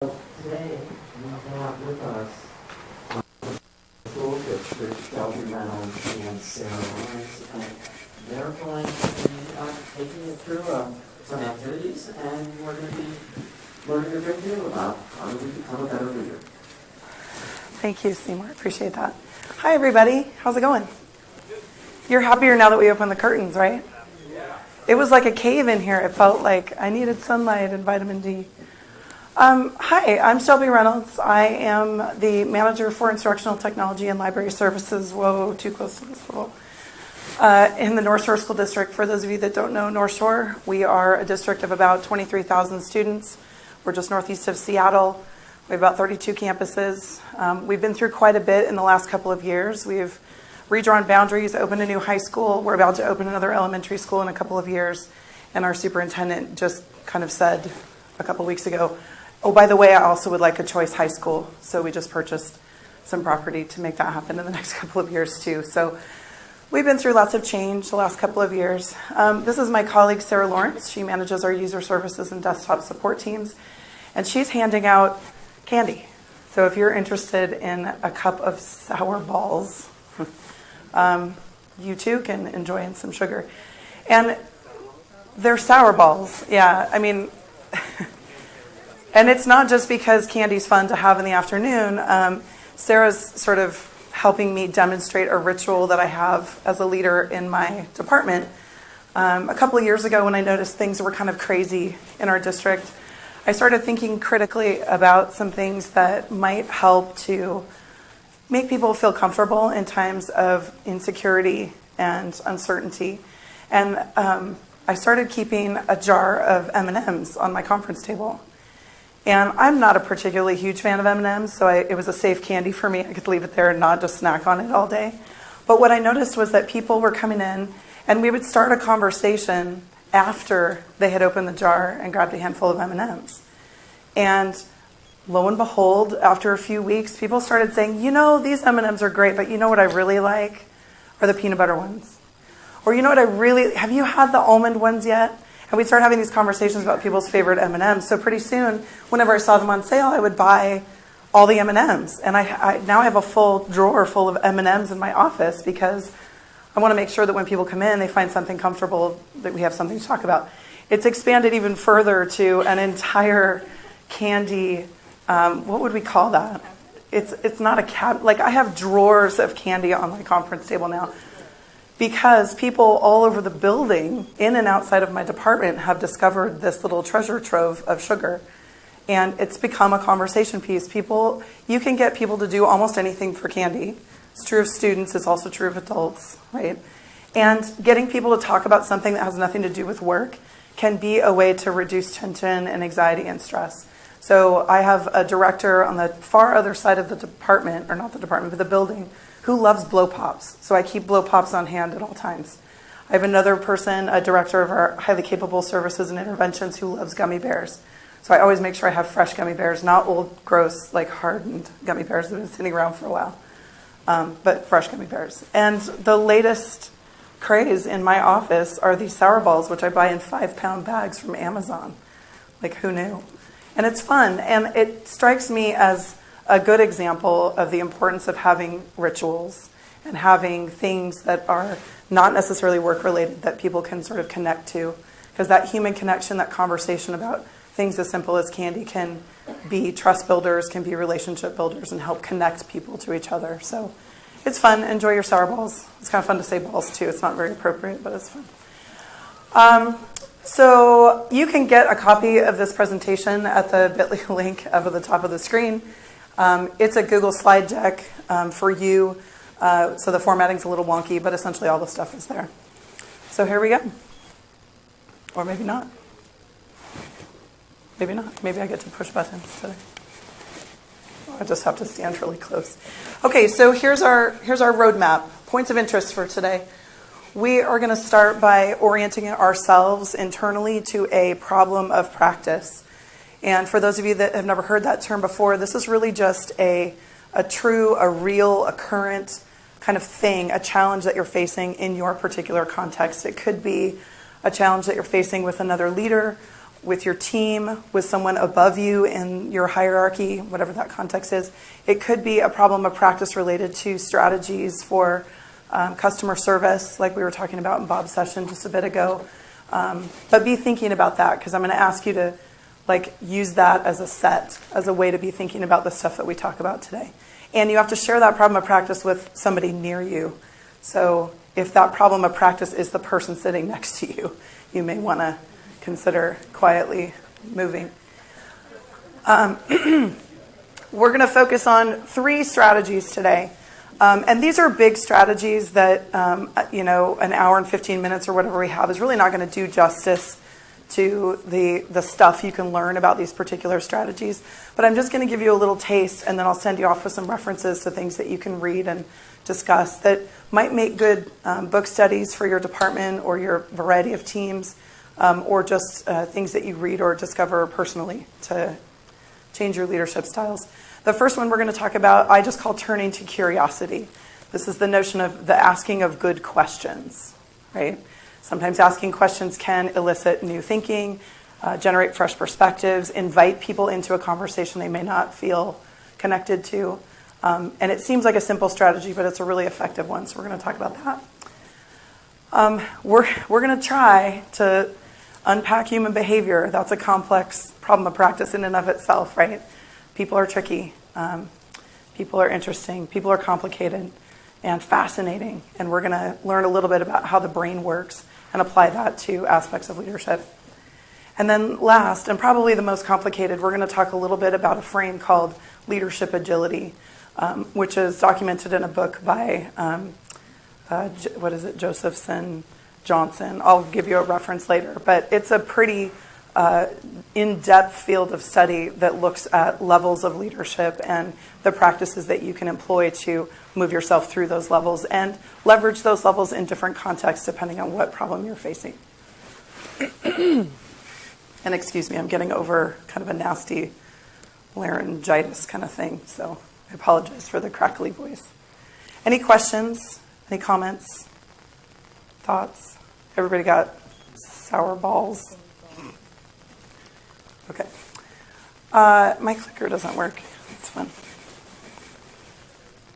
Today, we have with us the toolset for Shelby Reynolds and Sarah Lawrence, and they're going to be taking you through some activities, and we're going to be learning a great deal about how do we become a better leader. Thank you, Seymour. Appreciate that. Hi, everybody. How's it going? You're happier now that we opened the curtains, right? It was like a cave in here. It felt like I needed sunlight and vitamin D. Hi, I'm Shelby Reynolds. I am the manager for instructional technology and library services. Whoa, too close to this photo. In the North Shore School District. For those of you that don't know North Shore, we are a district of about 23,000 students. We're just northeast of Seattle. We have about 32 campuses. We've been through quite a bit in the last couple of years. We've redrawn boundaries, opened a new high school. We're about to open another elementary school in a couple of years. And our superintendent just kind of said a couple weeks ago, oh, by the way, I also would like a choice high school. So we just purchased some property to make that happen in the next couple of years too. So we've been through lots of change the last couple of years. This is my colleague, Sarah Lawrence. She manages our user services and desktop support teams. And she's handing out candy. So if you're interested in a cup of sour balls, you too can enjoy some sugar. And they're sour balls. Yeah, I mean... And it's not just because candy's fun to have in the afternoon. Sarah's sort of helping me demonstrate a ritual that I have as a leader in my department. A couple of years ago when I noticed things were kind of crazy in our district, I started thinking critically about some things that might help to make people feel comfortable in times of insecurity and uncertainty. And I started keeping a jar of M&Ms on my conference table. And I'm not a particularly huge fan of M&Ms, so it was a safe candy for me. I could leave it there and not just snack on it all day. But what I noticed was that people were coming in, and we would start a conversation after they had opened the jar and grabbed a handful of M&Ms. And lo and behold, after a few weeks, people started saying, you know, these M&Ms are great, but you know what I really like are the peanut butter ones. Or you know what have you had the almond ones yet? And we'd start having these conversations about people's favorite M&Ms. So pretty soon, whenever I saw them on sale, I would buy all the M&Ms. And I now have a full drawer full of M&Ms in my office because I want to make sure that when people come in, they find something comfortable, that we have something to talk about. It's expanded even further to an entire candy, what would we call that? It's not a cabinet. Like I have drawers of candy on my conference table now. Because people all over the building, in and outside of my department, have discovered this little treasure trove of sugar. And it's become a conversation piece. You can get people to do almost anything for candy. It's true of students, it's also true of adults, right? And getting people to talk about something that has nothing to do with work can be a way to reduce tension and anxiety and stress. So I have a director on the far other side of the department, or not the department, but the building, who loves blow pops. So I keep blow pops on hand at all times. I have another person, a director of our highly capable services and interventions, who loves gummy bears. So I always make sure I have fresh gummy bears, not old, gross, like hardened gummy bears that have been sitting around for a while, but fresh gummy bears. And the latest craze in my office are these sour balls, which I buy in 5-pound bags from Amazon. Like, who knew? And it's fun. And it strikes me as a good example of the importance of having rituals and having things that are not necessarily work-related that people can sort of connect to. Because that human connection, that conversation about things as simple as candy can be trust builders, can be relationship builders, and help connect people to each other. So it's fun. Enjoy your sour balls. It's kind of fun to say balls, too. It's not very appropriate, but it's fun. So you can get a copy of this presentation at the bit.ly link up at the top of the screen. It's a Google slide deck for you, so the formatting's a little wonky, but essentially all the stuff is there. So here we go. Or maybe not. Maybe not. Maybe I get to push buttons today. I just have to stand really close. Okay, so here's our roadmap. Points of interest for today. We are going to start by orienting ourselves internally to a problem of practice. And for those of you that have never heard that term before, this is really just a real, a current kind of thing, a challenge that you're facing in your particular context. It could be a challenge that you're facing with another leader, with your team, with someone above you in your hierarchy, whatever that context is. It could be a problem of practice related to strategies for customer service, like we were talking about in Bob's session just a bit ago. But be thinking about that, because I'm going to ask you to use that as a set, as a way to be thinking about the stuff that we talk about today. And you have to share that problem of practice with somebody near you. So if that problem of practice is the person sitting next to you, you may want to consider quietly moving. We're going to focus on 3 strategies today. And these are big strategies that, an hour and 15 minutes or whatever we have is really not going to do justice to the stuff you can learn about these particular strategies. But I'm just going to give you a little taste, and then I'll send you off with some references to things that you can read and discuss that might make good book studies for your department or your variety of teams, or just things that you read or discover personally to change your leadership styles. The first one we're going to talk about, I just call turning to curiosity. This is the notion of the asking of good questions, right? Sometimes asking questions can elicit new thinking, generate fresh perspectives, invite people into a conversation they may not feel connected to. And it seems like a simple strategy, but it's a really effective one, so we're going to talk about that. We're going to try to unpack human behavior. That's a complex problem of practice in and of itself, right? People are tricky. People are interesting. People are complicated and fascinating. And we're going to learn a little bit about how the brain works and apply that to aspects of leadership. And then last, and probably the most complicated, we're going to talk a little bit about a frame called leadership agility, which is documented in a book by, Josephson Johnson. I'll give you a reference later. But it's a pretty in-depth field of study that looks at levels of leadership and the practices that you can employ to move yourself through those levels and leverage those levels in different contexts depending on what problem you're facing. And excuse me, I'm getting over kind of a nasty laryngitis kind of thing, so I apologize for the crackly voice. Any questions? Any comments? Thoughts? Everybody got sour balls? Okay. My clicker doesn't work. It's fun.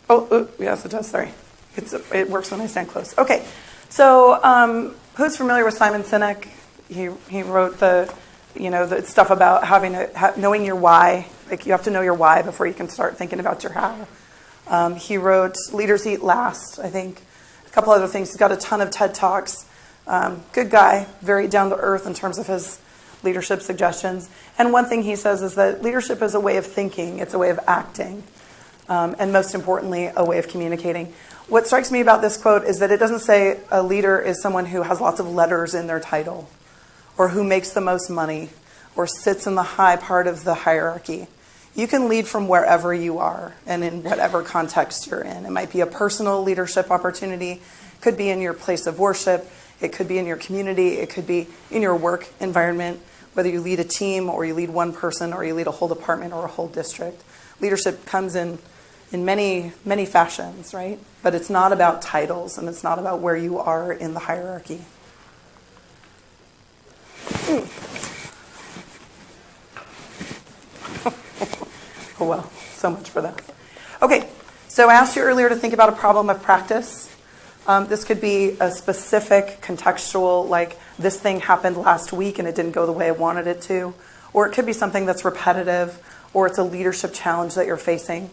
Oh, yes, it does. Sorry. It works when I stand close. Okay. So who's familiar with Simon Sinek? He wrote the stuff about knowing your why. Like, you have to know your why before you can start thinking about your how. He wrote Leaders Eat Last, I think. A couple other things. He's got a ton of TED Talks. Good guy. Very down to earth in terms of his leadership suggestions. And one thing he says is that leadership is a way of thinking. It's a way of acting. And most importantly, a way of communicating. What strikes me about this quote is that it doesn't say a leader is someone who has lots of letters in their title, or who makes the most money, or sits in the high part of the hierarchy. You can lead from wherever you are and in whatever context you're in. It might be a personal leadership opportunity. It could be in your place of worship. It could be in your community. It could be in your work environment, whether you lead a team or you lead one person or you lead a whole department or a whole district. Leadership comes in many, many fashions, right? But it's not about titles, and it's not about where you are in the hierarchy. Oh, well, so much for that. Okay, so I asked you earlier to think about a problem of practice. This could be a specific contextual, like this thing happened last week and it didn't go the way I wanted it to. Or it could be something that's repetitive, or it's a leadership challenge that you're facing.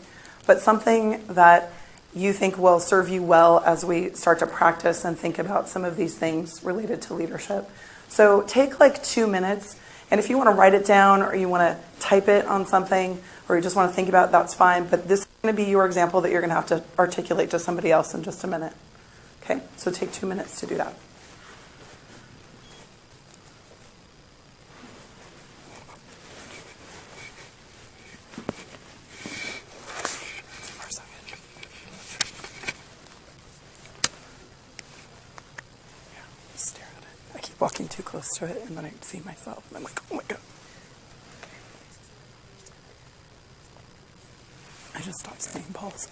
But something that you think will serve you well as we start to practice and think about some of these things related to leadership. So take like 2 minutes, and if you want to write it down or you want to type it on something or you just want to think about it, that's fine. But this is going to be your example that you're going to have to articulate to somebody else in just a minute. Okay, so take 2 minutes to do that. Stare at it. I keep walking too close to it, and then I see myself, and I'm like, oh my God. I just stopped saying balls.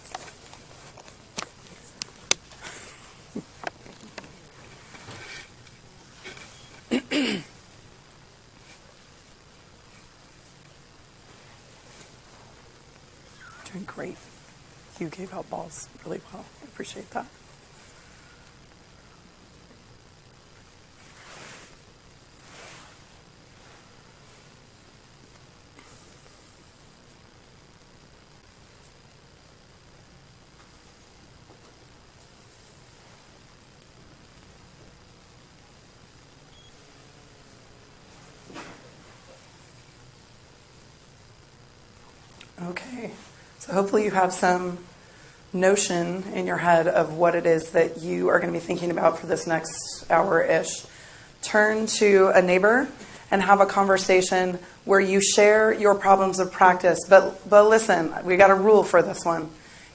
Doing great. You gave out balls really well. I appreciate that. Okay, so hopefully you have some notion in your head of what it is that you are going to be thinking about for this next hour-ish. Turn to a neighbor and have a conversation where you share your problems of practice. But listen, we got a rule for this one.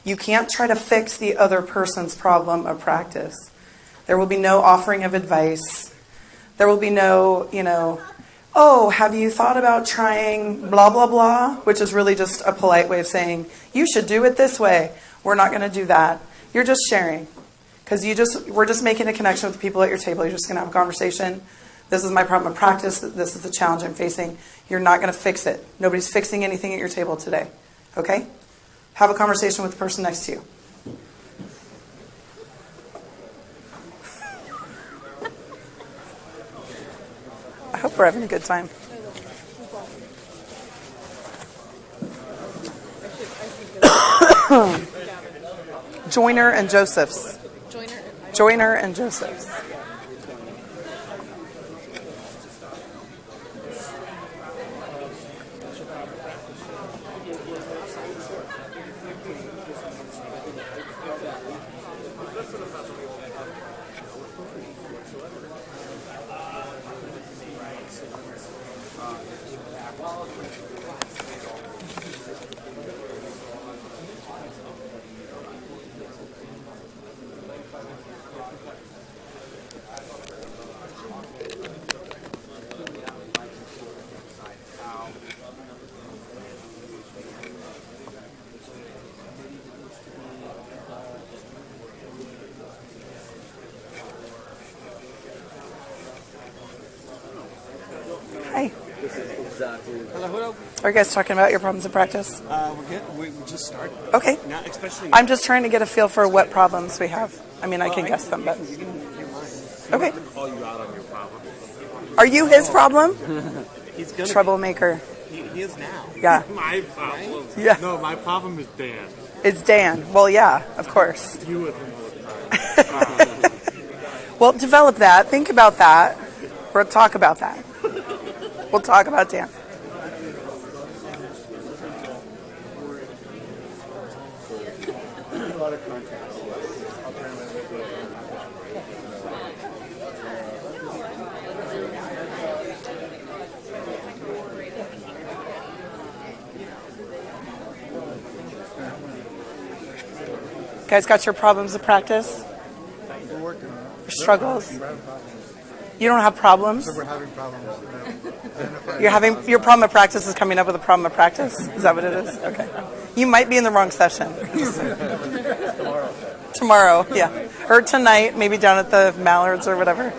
You can't try to fix the other person's problem of practice. There will be no offering of advice. There will be no, oh, have you thought about trying blah, blah, blah, which is really just a polite way of saying, you should do it this way. We're not going to do that. You're just sharing because we're just making a connection with the people at your table. You're just going to have a conversation. This is my problem of practice. This is the challenge I'm facing. You're not going to fix it. Nobody's fixing anything at your table today. Okay? Have a conversation with the person next to you. I hope we're having a good time. Joyner and Joseph's. Joyner and Joseph's. Hi. Hello. Are you guys talking about your problems of practice? We're good. We just started. Okay. Not especially. I'm just trying to get a feel for what problems we have. I mean, I can guess them, but... You can hear mine. Okay. I'm gonna call you out on your problem. Are you his problem? He's gonna. Troublemaker. He is now. Yeah. My problem. Yeah. No, my problem is Dan. It's Dan. Well, yeah, of course. You with him all the time. Well, develop that. Think about that. We'll talk about that. We'll talk about Dan. Guys got your problems of practice? We're working on it. Your struggles? We're having problems. You don't have problems? So we're having problems. Your problem of practice is coming up with a problem of practice? Is that what it is? Okay. You might be in the wrong session. Tomorrow, yeah. Or tonight, maybe down at the Mallards or whatever.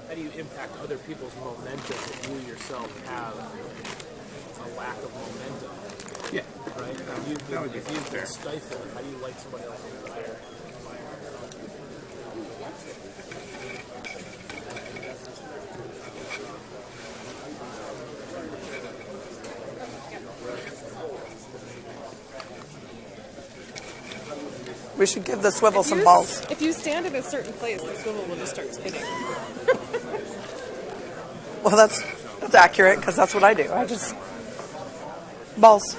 How do you impact other people's momentum if you yourself have a lack of momentum? Yeah. Right? If you've been stifled, how do you light somebody else's fire? We should give the swivel some balls. If you stand in a certain place, the swivel will just start spinning. Well, that's accurate because that's what I do. I just balls.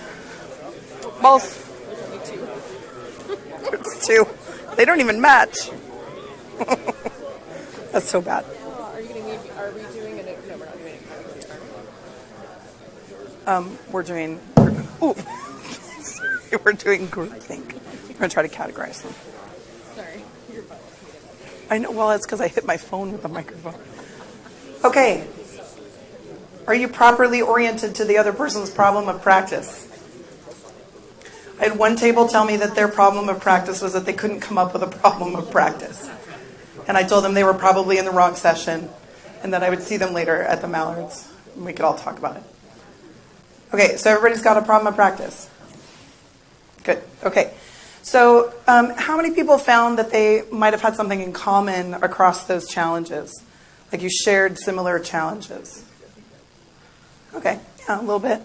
It's two. They don't even match. That's so bad. Are we doing an No, we're not doing it. We're doing, we're doing groupthink. We're going to try to categorize them. Sorry. I know, well, it's because I hit my phone with the microphone. Okay. Are you properly oriented to the other person's problem of practice? I had one table tell me that their problem of practice was that they couldn't come up with a problem of practice. And I told them they were probably in the wrong session and that I would see them later at the Mallards and we could all talk about it. Okay, so everybody's got a problem of practice. Good. Okay. So how many people found that they might have had something in common across those challenges? Like you shared similar challenges? Okay, yeah, a little bit.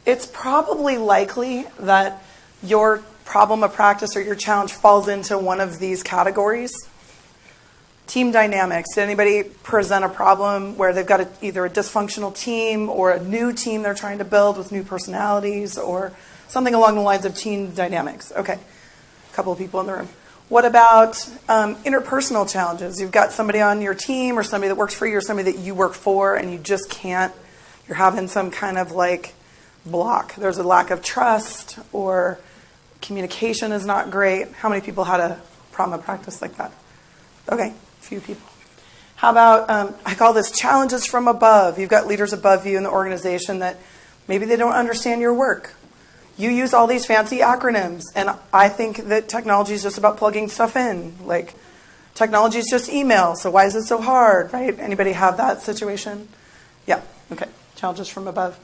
It's probably likely that your problem of practice or your challenge falls into one of these categories. Team dynamics. Did anybody present a problem where they've got either a dysfunctional team or a new team they're trying to build with new personalities or something along the lines of team dynamics? Okay, a couple of people in the room. What about interpersonal challenges? You've got somebody on your team or somebody that works for you or somebody that you work for and you just can't, you're having some kind of like block. There's a lack of trust or communication is not great. How many people had a problem of practice like that? Okay, a few people. How about, I call this challenges from above. You've got leaders above you in the organization that maybe they don't understand your work. You use all these fancy acronyms, and I think that technology is just about plugging stuff in. Like, technology is just email, so why is it so hard, right? Anybody have that situation? Yeah, okay, challenges from above.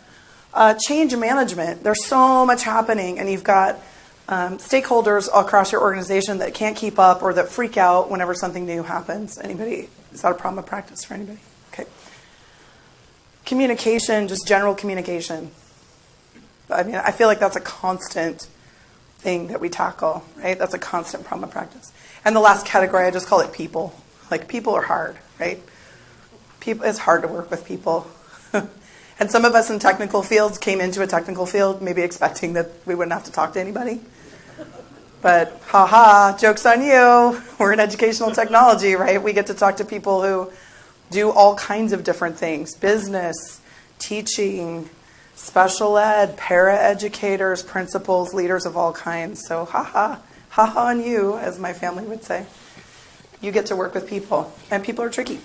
Change management. There's so much happening, and you've got stakeholders across your organization that can't keep up or that freak out whenever something new happens. Anybody? Is that a problem of practice for anybody? Okay. Communication, just general communication. I mean, I feel like that's a constant thing that we tackle, right? That's a constant problem of practice. And the last category, I just call it people. Like, people are hard, right? People, it's hard to work with people. And some of us in technical fields came into a technical field maybe expecting that we wouldn't have to talk to anybody. But, joke's on you. We're in educational technology, right? We get to talk to people who do all kinds of different things. Business, teaching, special ed, para-educators, principals, leaders of all kinds. So ha on you, as my family would say. You get to work with people, and people are tricky.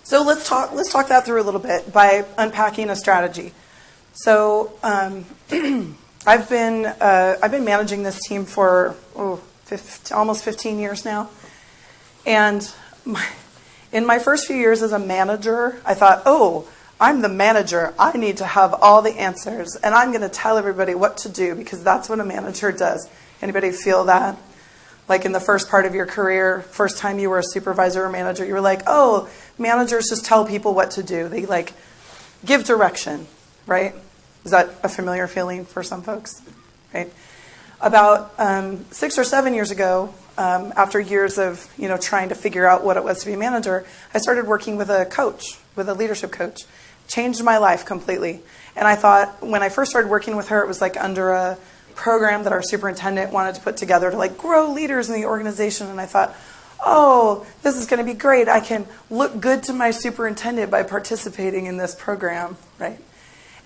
So let's talk that through a little bit by unpacking a strategy. So I've been managing this team for almost 15 years now, and in my first few years as a manager, I thought, I'm the manager. I need to have all the answers, and I'm going to tell everybody what to do because that's what a manager does. Anybody feel that? Like in the first part of your career, first time you were a supervisor or manager, you were like, managers just tell people what to do. They like give direction, right? Is that a familiar feeling for some folks, right? About 6 or 7 years ago, after years of trying to figure out what it was to be a manager, I started working with a coach, with a leadership coach. Changed my life completely. And I thought when I first started working with her, it was like under a program that our superintendent wanted to put together to like grow leaders in the organization. And I thought, this is going to be great. I can look good to my superintendent by participating in this program, right?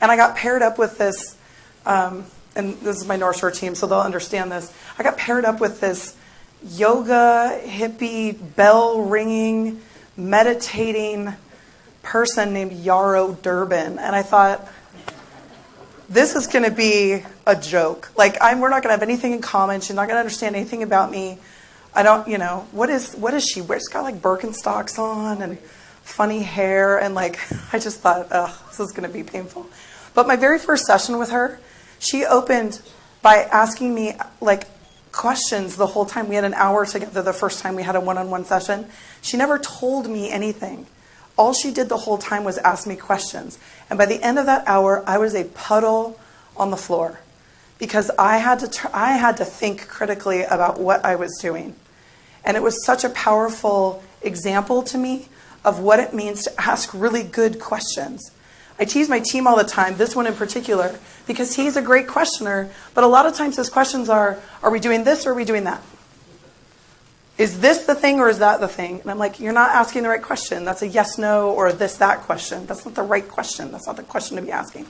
And I got paired up with this, and this is my North Shore team, so they'll understand this. I got paired up with this yoga, hippie, bell-ringing, meditating person named Yarrow Durbin. And I thought, this is going to be a joke. Like, we're not going to have anything in common. She's not going to understand anything about me. I don't, what is she? She's got like Birkenstocks on and funny hair. And like, I just thought, this is going to be painful. But my very first session with her, she opened by asking me like questions the whole time. We had an hour together the first time we had a one-on-one session. She never told me anything. All she did the whole time was ask me questions. And by the end of that hour, I was a puddle on the floor because I had to think critically about what I was doing. And it was such a powerful example to me of what it means to ask really good questions. I tease my team all the time, this one in particular, because he's a great questioner, but a lot of times his questions are we doing this or are we doing that? is this the thing or is that the thing? And I'm like, you're not asking the right question. That's a yes, no, or this, that question. That's not the right question. That's not the question to be asking.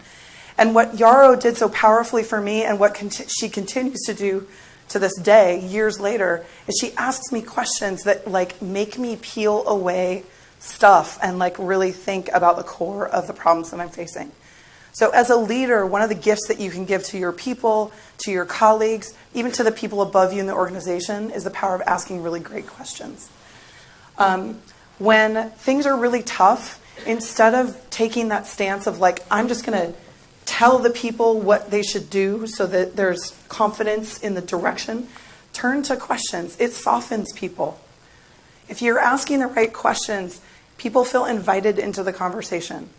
And what Yarrow did so powerfully for me, and what she continues to do to this day, years later, is she asks me questions that like make me peel away stuff and like really think about the core of the problems that I'm facing. So as a leader, one of the gifts that you can give to your people, to your colleagues, even to the people above you in the organization, is the power of asking really great questions. When things are really tough, instead of taking that stance of like, I'm just going to tell the people what they should do so that there's confidence in the direction, turn to questions. It softens people. If you're asking the right questions, people feel invited into the conversation.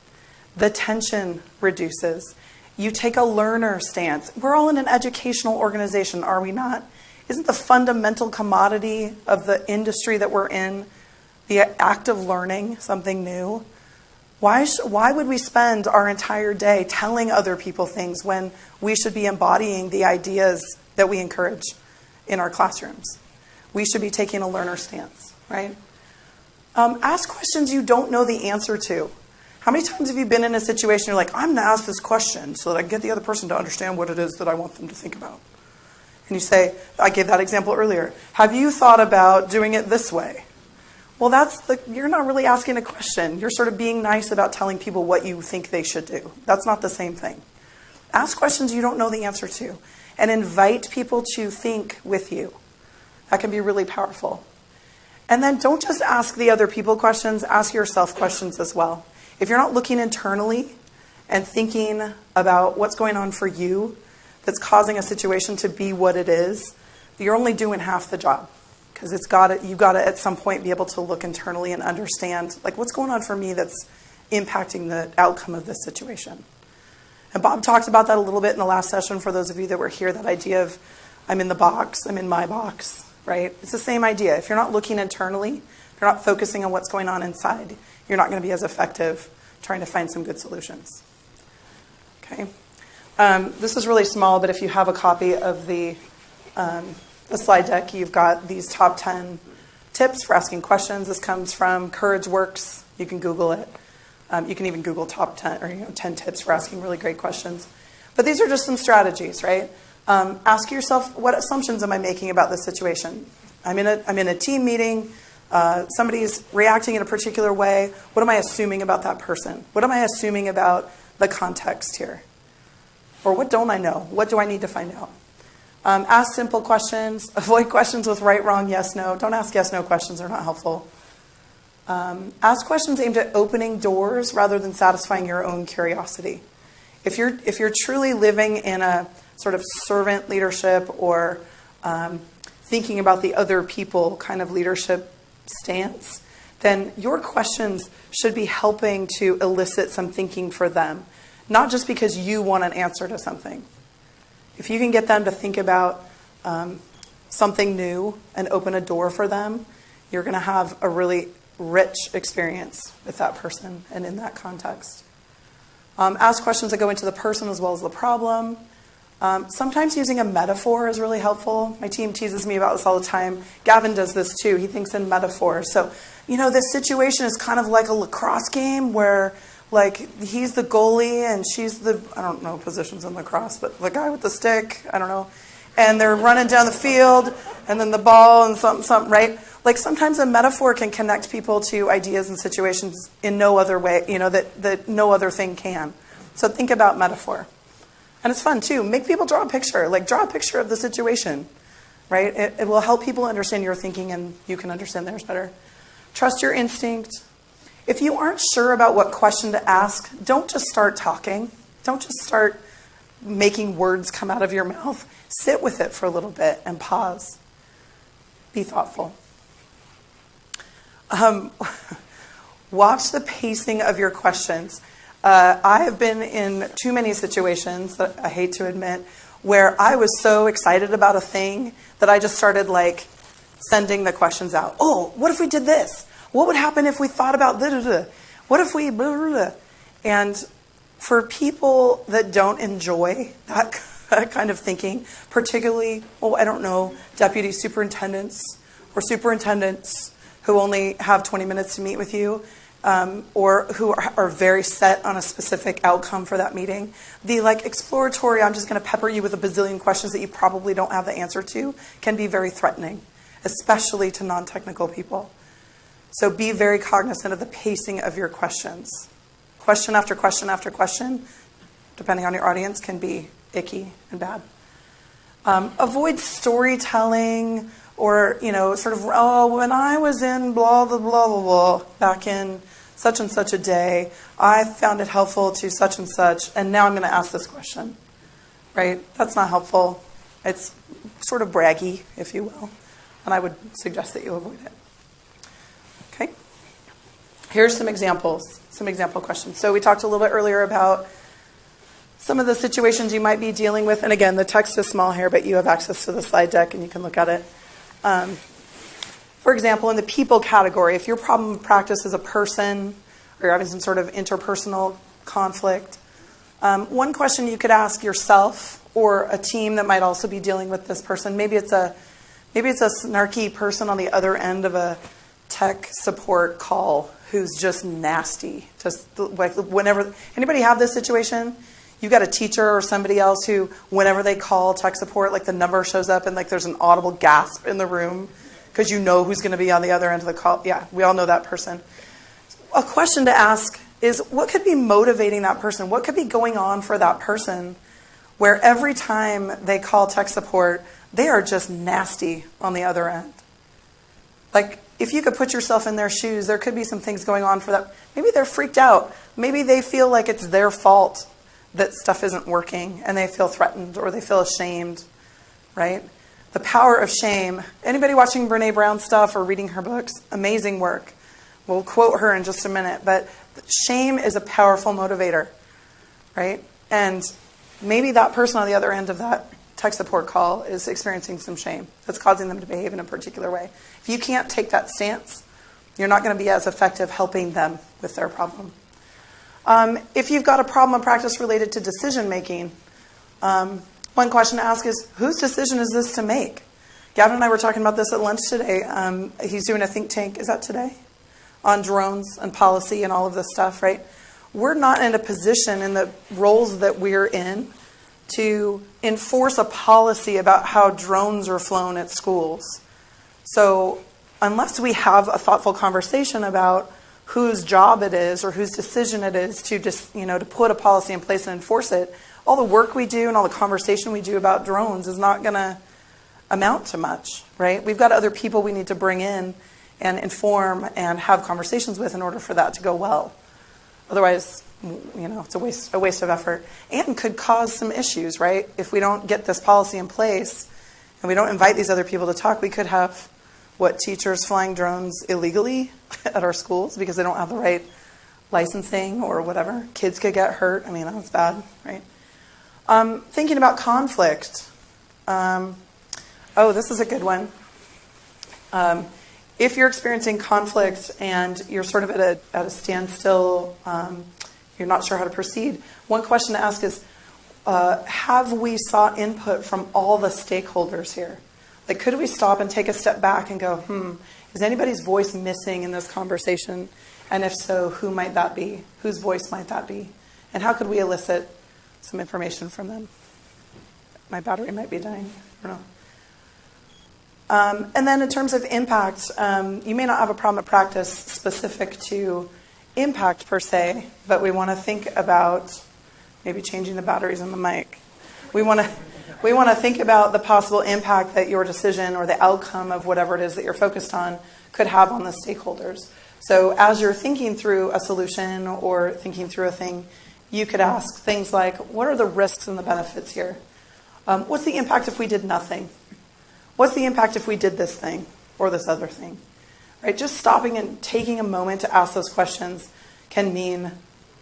The tension reduces. You take a learner stance. We're all in an educational organization, are we not? Isn't the fundamental commodity of the industry that we're in the act of learning something new? Why would we spend our entire day telling other people things when we should be embodying the ideas that we encourage in our classrooms? We should be taking a learner stance, right? Ask questions you don't know the answer to. How many times have you been in a situation you're like, I'm going to ask this question so that I can get the other person to understand what it is that I want them to think about? And you say, I gave that example earlier. Have you thought about doing it this way? Well, you're not really asking a question. You're sort of being nice about telling people what you think they should do. That's not the same thing. Ask questions you don't know the answer to and invite people to think with you. That can be really powerful. And then don't just ask the other people questions, ask yourself questions as well. If you're not looking internally and thinking about what's going on for you that's causing a situation to be what it is, you're only doing half the job. Because you've got to at some point be able to look internally and understand like what's going on for me that's impacting the outcome of this situation. And Bob talked about that a little bit in the last session for those of you that were here, that idea of I'm in the box, I'm in my box, right? It's the same idea. If you're not looking internally, if you're not focusing on what's going on inside, you're not going to be as effective trying to find some good solutions. Okay. This is really small, but if you have a copy of the slide deck, you've got these top 10 tips for asking questions. This comes from Courage Works. You can Google it. You can even Google top 10 or 10 tips for asking really great questions. But these are just some strategies, right? Ask yourself, what assumptions am I making about this situation? I'm in a team meeting. Somebody's reacting in a particular way. What am I assuming about that person? What am I assuming about the context here? Or what don't I know? What do I need to find out? Ask simple questions. Avoid questions with right, wrong, yes, no. Don't ask yes, no questions. They're not helpful. Ask questions aimed at opening doors rather than satisfying your own curiosity. If you're truly living in a sort of servant leadership or thinking about the other people kind of leadership stance, then your questions should be helping to elicit some thinking for them, not just because you want an answer to something. If you can get them to think about something new and open a door for them, you're going to have a really rich experience with that person and in that context. Ask questions that go into the person as well as the problem. Sometimes using a metaphor is really helpful. My team teases me about this all the time. Gavin does this too. He thinks in metaphors. So, this situation is kind of like a lacrosse game where like he's the goalie and she's I don't know positions in lacrosse, but the guy with the stick, I don't know. And they're running down the field and then the ball and something, right? Like sometimes a metaphor can connect people to ideas and situations in no other way, that no other thing can. So think about metaphor. And it's fun too. Make people draw a picture. Like draw a picture of the situation, right? It will help people understand your thinking and you can understand theirs better. Trust your instinct. If you aren't sure about what question to ask, don't just start talking. Don't just start making words come out of your mouth. Sit with it for a little bit and pause. Be thoughtful. Watch the pacing of your questions. I have been in too many situations that I hate to admit where I was so excited about a thing that I just started like sending the questions out. Oh, what if we did this? What would happen if we thought about this? What if we blah, blah, blah? And for people that don't enjoy that kind of thinking, particularly, I don't know, deputy superintendents or superintendents who only have 20 minutes to meet with you, or who are very set on a specific outcome for that meeting. The exploratory, I'm just going to pepper you with a bazillion questions that you probably don't have the answer to, can be very threatening, especially to non-technical people. So be very cognizant of the pacing of your questions. Question after question after question, depending on your audience, can be icky and bad. Avoid storytelling or, when I was in blah, blah, blah, blah, blah, back in such and such a day, I found it helpful to such and such, and now I'm going to ask this question, right? That's not helpful. It's sort of braggy, if you will, and I would suggest that you avoid it. Okay? Here's some example questions. So we talked a little bit earlier about some of the situations you might be dealing with, and again, the text is small here, but you have access to the slide deck and you can look at it. For example, in the people category, if your problem of practice is a person or you're having some sort of interpersonal conflict, one question you could ask yourself or a team that might also be dealing with this person, maybe it's a snarky person on the other end of a tech support call who's just nasty. Just whenever, anybody have this situation? You've got a teacher or somebody else who, whenever they call tech support, the number shows up and there's an audible gasp in the room because you know who's going to be on the other end of the call. Yeah, we all know that person. A question to ask is, what could be motivating that person? What could be going on for that person where every time they call tech support, they are just nasty on the other end? If you could put yourself in their shoes, there could be some things going on for that. Maybe they're freaked out. Maybe they feel like it's their fault that stuff isn't working and they feel threatened or they feel ashamed, right? The power of shame. Anybody watching Brene Brown stuff or reading her books? Amazing work. We'll quote her in just a minute, but shame is a powerful motivator, right? And maybe that person on the other end of that tech support call is experiencing some shame that's causing them to behave in a particular way. If you can't take that stance, you're not going to be as effective helping them with their problem. If you've got a problem of practice related to decision making, one question to ask is, whose decision is this to make? Gavin and I were talking about this at lunch today. He's doing a think tank, is that today? On drones and policy and all of this stuff, right? We're not in a position in the roles that we're in to enforce a policy about how drones are flown at schools. So unless we have a thoughtful conversation about whose job it is or whose decision it is to to put a policy in place and enforce it, all the work we do and all the conversation we do about drones is not going to amount to much, right? We've got other people we need to bring in and inform and have conversations with in order for that to go well. Otherwise, it's a waste of effort and could cause some issues, right? If we don't get this policy in place and we don't invite these other people to talk, we could have teachers flying drones illegally at our schools because they don't have the right licensing or whatever. Kids could get hurt. That's bad, right? Thinking about conflict. This is a good one. If you're experiencing conflict and you're sort of at a standstill, you're not sure how to proceed, one question to ask is, have we sought input from all the stakeholders here? Could we stop and take a step back and go, is anybody's voice missing in this conversation? And if so, who might that be? Whose voice might that be? And how could we elicit some information from them? My battery might be dying. I don't know. And then in terms of impact, you may not have a problem of practice specific to impact per se, but we want to think about maybe changing the batteries in the mic. We want to think about the possible impact that your decision or the outcome of whatever it is that you're focused on could have on the stakeholders. So as you're thinking through a solution or thinking through a thing, you could ask things like, what are the risks and the benefits here? What's the impact if we did nothing? What's the impact if we did this thing or this other thing? Right? Just stopping and taking a moment to ask those questions can mean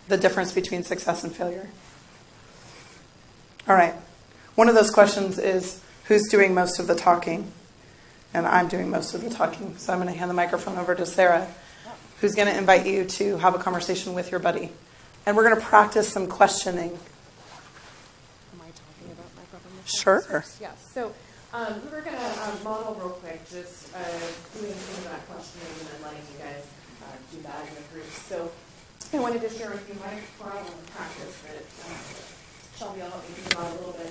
the difference between success and failure. All right. One of those questions is, who's doing most of the talking? And I'm doing most of the talking. So I'm going to hand the microphone over to Sarah, who's going to invite you to have a conversation with your buddy. And we're going to practice some questioning. Am I talking about my problem? Sure. Yes. So We were going to model real quick, just doing some of that questioning and then letting you guys do that in the group. So I wanted to share with you my problem practice that Shelby will help me think about a little bit.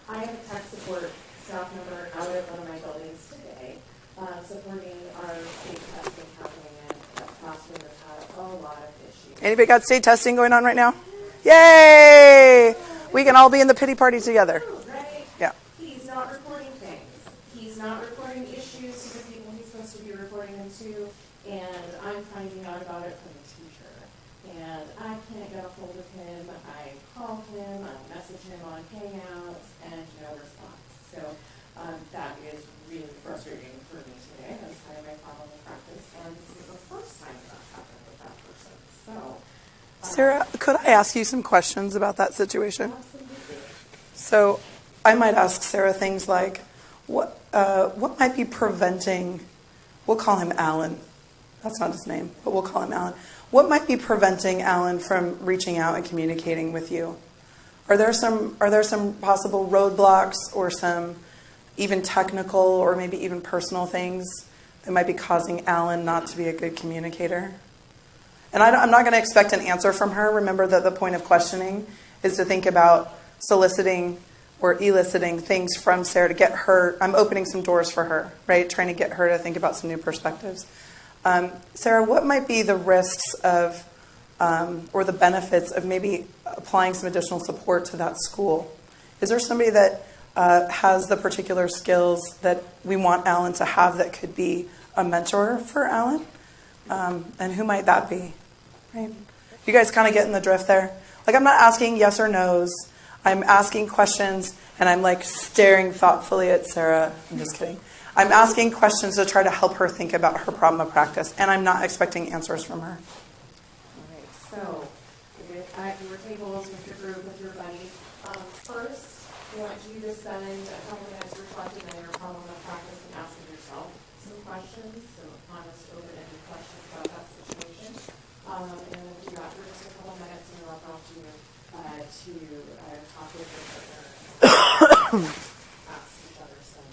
I have a tech support staff member out at one of my buildings today, supporting our state testing happening, and that classroom has had a lot of issues. Anybody got state testing going on right now? Yay! We can all be in the pity party together. Right? Yeah. He's not reporting things. He's not reporting issues to the people he's supposed to be reporting them to, and I'm finding out about it from the teacher. And I can't get a hold of him. I call him, I message him on Hangouts, and no response. So that is really frustrating for me today. That's kind of my problem in practice, and this is the first time that's happened with that person. So, Sarah, could I ask you some questions about that situation? absolutely. So I might ask Sarah things like, what might be preventing, we'll call him Alan. That's not his name, but we'll call him Alan. What might be preventing Alan from reaching out and communicating with you? Are there some possible roadblocks or some even technical or maybe even personal things that might be causing Alan not to be a good communicator? And I'm not going to expect an answer from her. Remember that the point of questioning is to think about soliciting or eliciting things from Sarah to get her. I'm opening some doors for her, right? Trying to get her to think about some new perspectives. Sarah, what might be the risks of or the benefits of maybe applying some additional support to that school? Is there somebody that has the particular skills that we want Alan to have that could be a mentor for Alan? And who might that be? Right? You guys kind of getting the drift there? Like, I'm not asking yes or no's. I'm asking questions, and I'm like staring thoughtfully at Sarah. I'm just kidding. I'm asking questions to try to help her think about her problem of practice, and I'm not expecting answers from her. All right, so at your tables with your group, with your buddy, first, I want you to spend a couple minutes reflecting on your problem of practice and asking yourself some questions, some honest, open-ended questions about that situation. And then do that for just a couple minutes, and we'll talk to you to talk with your partner and ask each other some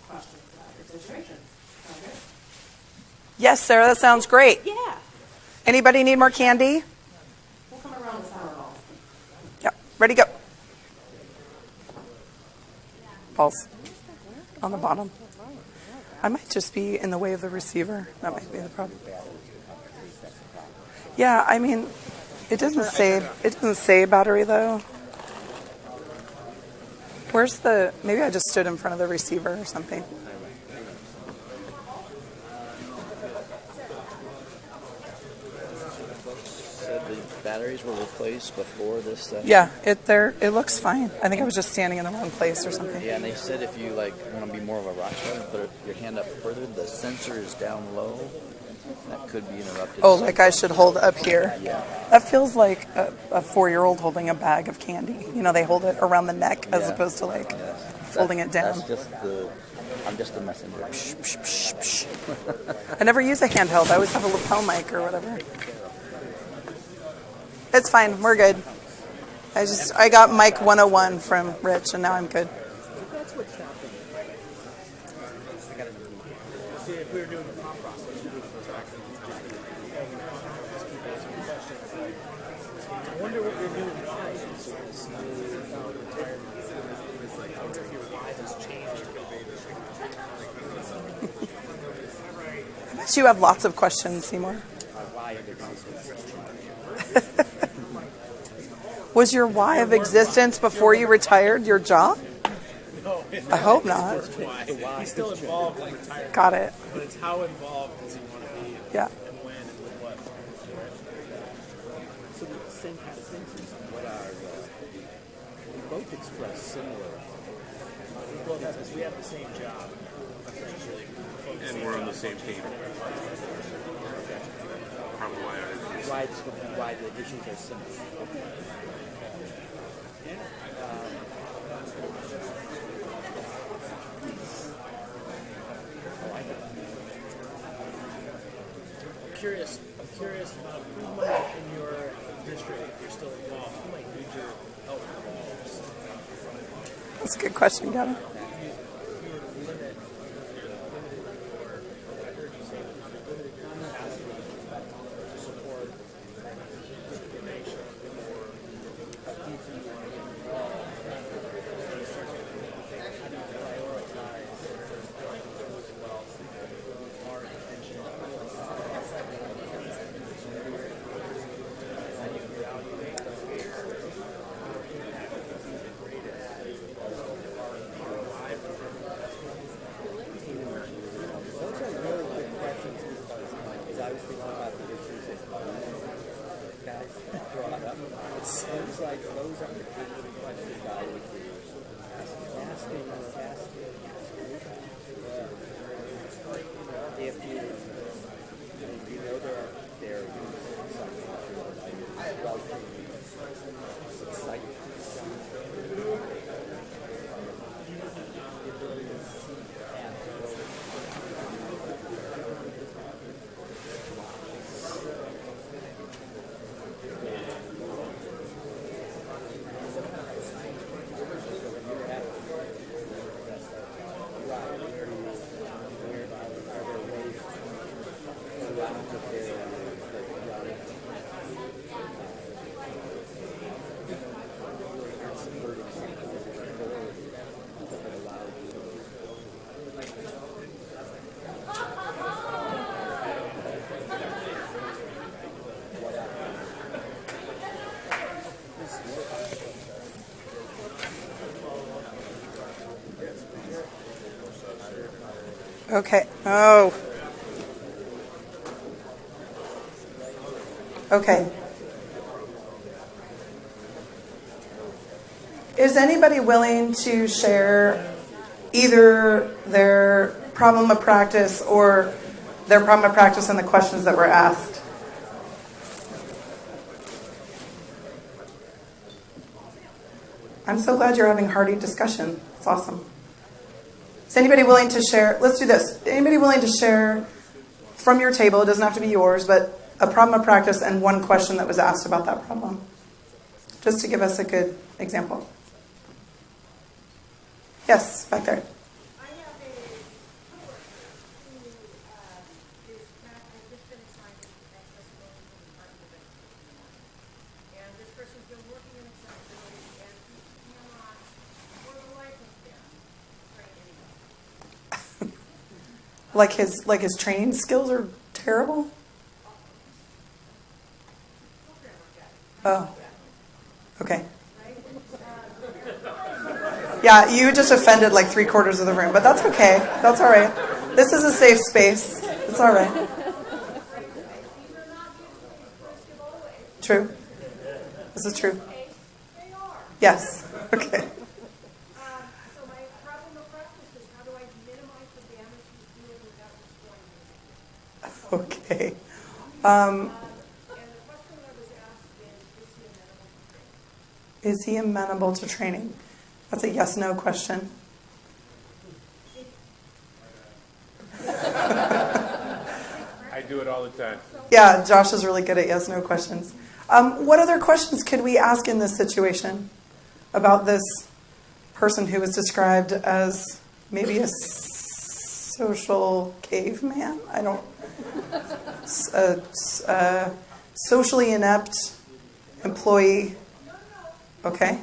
questions about your situation. Sound good? Yes, Sarah, that sounds great. Yeah. Anybody need more candy? We'll come around the sour balls. Yep. Ready, go. Balls on the bottom. I might just be in the way of the receiver. That might be the problem. Yeah, I mean, it doesn't say battery though. Where's the? Maybe I just stood in front of the receiver or something. Said the batteries were replaced before this session. Yeah, it looks fine. I think I was just standing in the wrong place or something. Yeah, and they said if you like want to be more of a rock star, put your hand up further. The sensor is down low. That could be interrupted. Oh, like I should hold up here. Yeah. That feels like a 4-year-old holding a bag of candy. You know, they hold it around the neck as opposed to like holding it down. That's just I'm just the messenger. I never use a handheld. I always have a lapel mic or whatever. It's fine. We're good. I got mic 101 from Rich, and now I'm good. That's what's happening. See, if we were doing the prompt process, you do the first action. I wonder what you're doing now without retirement. I wonder if your why has changed. I bet you have lots of questions, Seymour. Was your why of existence before you retired your job? No, I hope not. why. He's still involved in retirement. Got it. But it's how involved does he want to be? Yeah. And when and with what? So the same kind of things. What are we both express similar? We both have this. We have the same job, essentially. And we're on the same team. Probably Why the issues are similar. I'm curious about who might in your district, if you're still involved, who might need your help involved? That's a good question, Gavin. It seems like those are the kind of questions I would be asking. If you know they're using something to excite Okay. Oh. Okay. Is anybody willing to share either their problem of practice or their problem of practice and the questions that were asked? I'm so glad you're having hearty discussion. It's awesome. Is anybody willing to share? Let's do this. Anybody willing to share from your table? It doesn't have to be yours, but a problem of practice and one question that was asked about that problem. Just to give us a good example. Yes, back there. I have a coworker who has just been assigned to accessibility for the Department of Education. And this person's been working in accessibility and he cannot, for the life of him, train anyone. Like his training skills are terrible? Oh. Okay. Yeah, you just offended like 3/4 of the room, but that's okay. That's all right. This is a safe space. It's all right. True. This is true. Yes. Okay. So my problem of practice is how do I minimize the damage he's doing without destroying his. Okay. And the question that was asked is he amenable to training? Is he amenable to training? That's a yes/no question. I do it all the time. Yeah, Josh is really good at yes/no questions. What other questions could we ask in this situation about this person who was described as maybe a social caveman? I don't. Socially inept employee. Okay.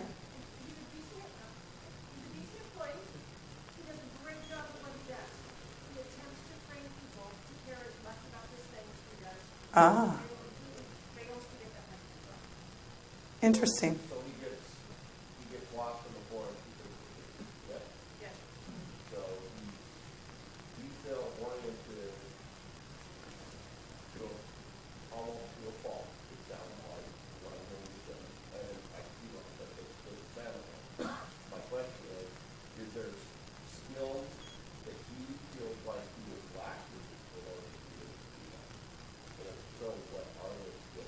Ah. Interesting. So he gets lost in the forest because yes. Yes. So he's detail oriented to almost to a fault. It sounds like what I'm going to say, and I feel like that it's sanitary. My question is there skills that he feels like he is lacking in order to do that? And if so, what are those skills?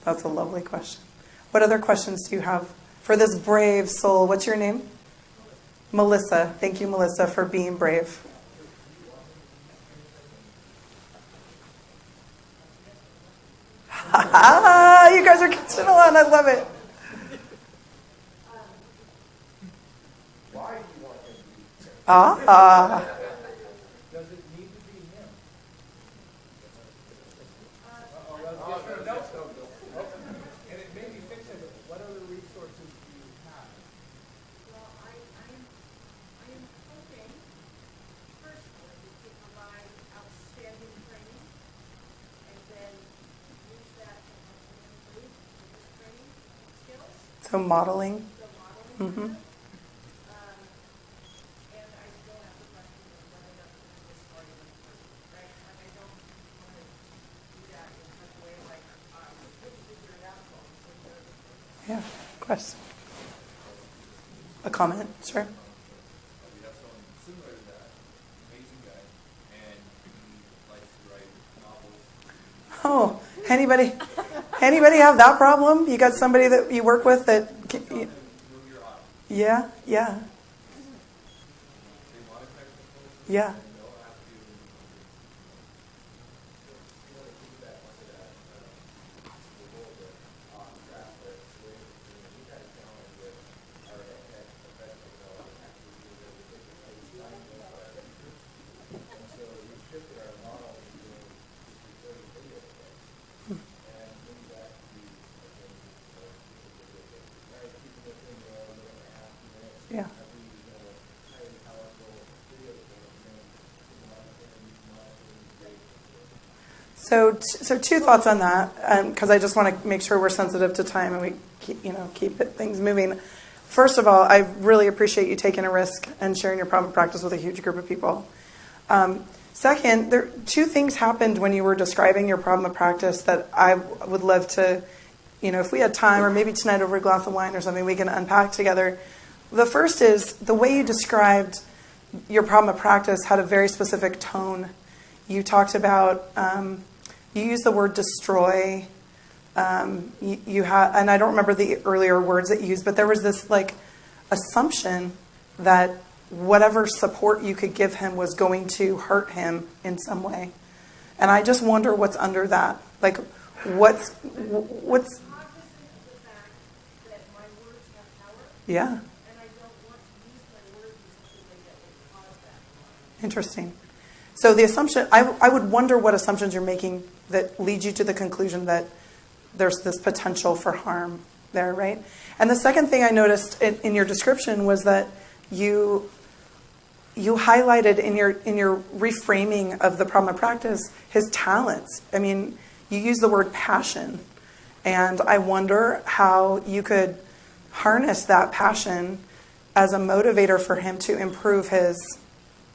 That's a lovely question. What other questions do you have for this brave soul? What's your name? Melissa. Thank you, Melissa, for being brave. You guys are catching on. I love it. Ah. Does it need to be him? And it may be fixing it. What other resources do you have? Well, I am hoping, personally, to provide outstanding training and then use that to help them improve his training skills, So modeling. so modeling. Mm-hmm. And I still have the question of whether that's going to be a story of the person, right? Like, I don't want to do that in such a way like, this is your outcome. Yeah. Question. A comment? Sure. We have someone similar to that, amazing guy, and he likes to write novels. Oh, anybody have that problem? You got somebody that you work with that? Move your audience. Yeah. They want a technical person, Yeah. and they'll ask you to piggyback onto that a little bit on graphics. We had a challenge with our tech professional development actually being able to take the design of our features. And so we shifted our model to doing just recording video clips. And maybe that could be a thing, keeping the thing a little and a half, 2 minutes. Yeah. Every highly powerful video clip, and then great. So two thoughts on that, because I just want to make sure we're sensitive to time and we keep things moving. First of all, I really appreciate you taking a risk and sharing your problem practice with a huge group of people. Second, two things happened when you were describing your problem of practice that I would love to, if we had time, or maybe tonight over a glass of wine or something, we can unpack together. The first is the way you described your problem of practice had a very specific tone. You talked about, you used the word destroy. You had, and I don't remember the earlier words that you used, but there was this assumption that whatever support you could give him was going to hurt him in some way. And I just wonder what's under that. Like, what's Cognizant of the fact that my words have power, yeah, and I don't want to use my words in such a way that would cause that. interesting. So the assumption, I would wonder what assumptions you're making that lead you to the conclusion that there's this potential for harm there, right? And the second thing I noticed in your description was that you highlighted in your reframing of the problem of practice his talents. I mean, you use the word passion, and I wonder how you could harness that passion as a motivator for him to improve his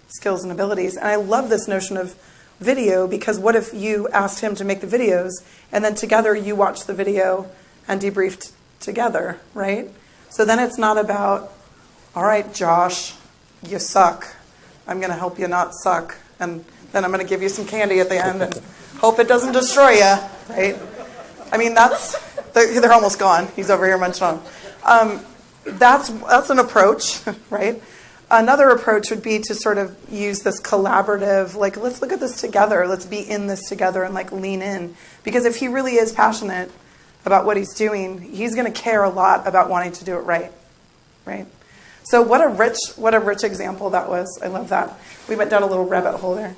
skills and abilities. And I love this notion of video, because what if you asked him to make the videos and then together you watched the video and debriefed together, right? So then it's not about, all right, Josh, you suck. I'm going to help you not suck. And then I'm going to give you some candy at the end and hope it doesn't destroy you, right? I mean, they're almost gone. He's over here munching on. That's an approach, right? Another approach would be to sort of use this collaborative, let's look at this together. Let's be in this together and lean in. Because if he really is passionate about what he's doing, he's going to care a lot about wanting to do it right, right? So what a rich example that was. I love that. We went down a little rabbit hole there.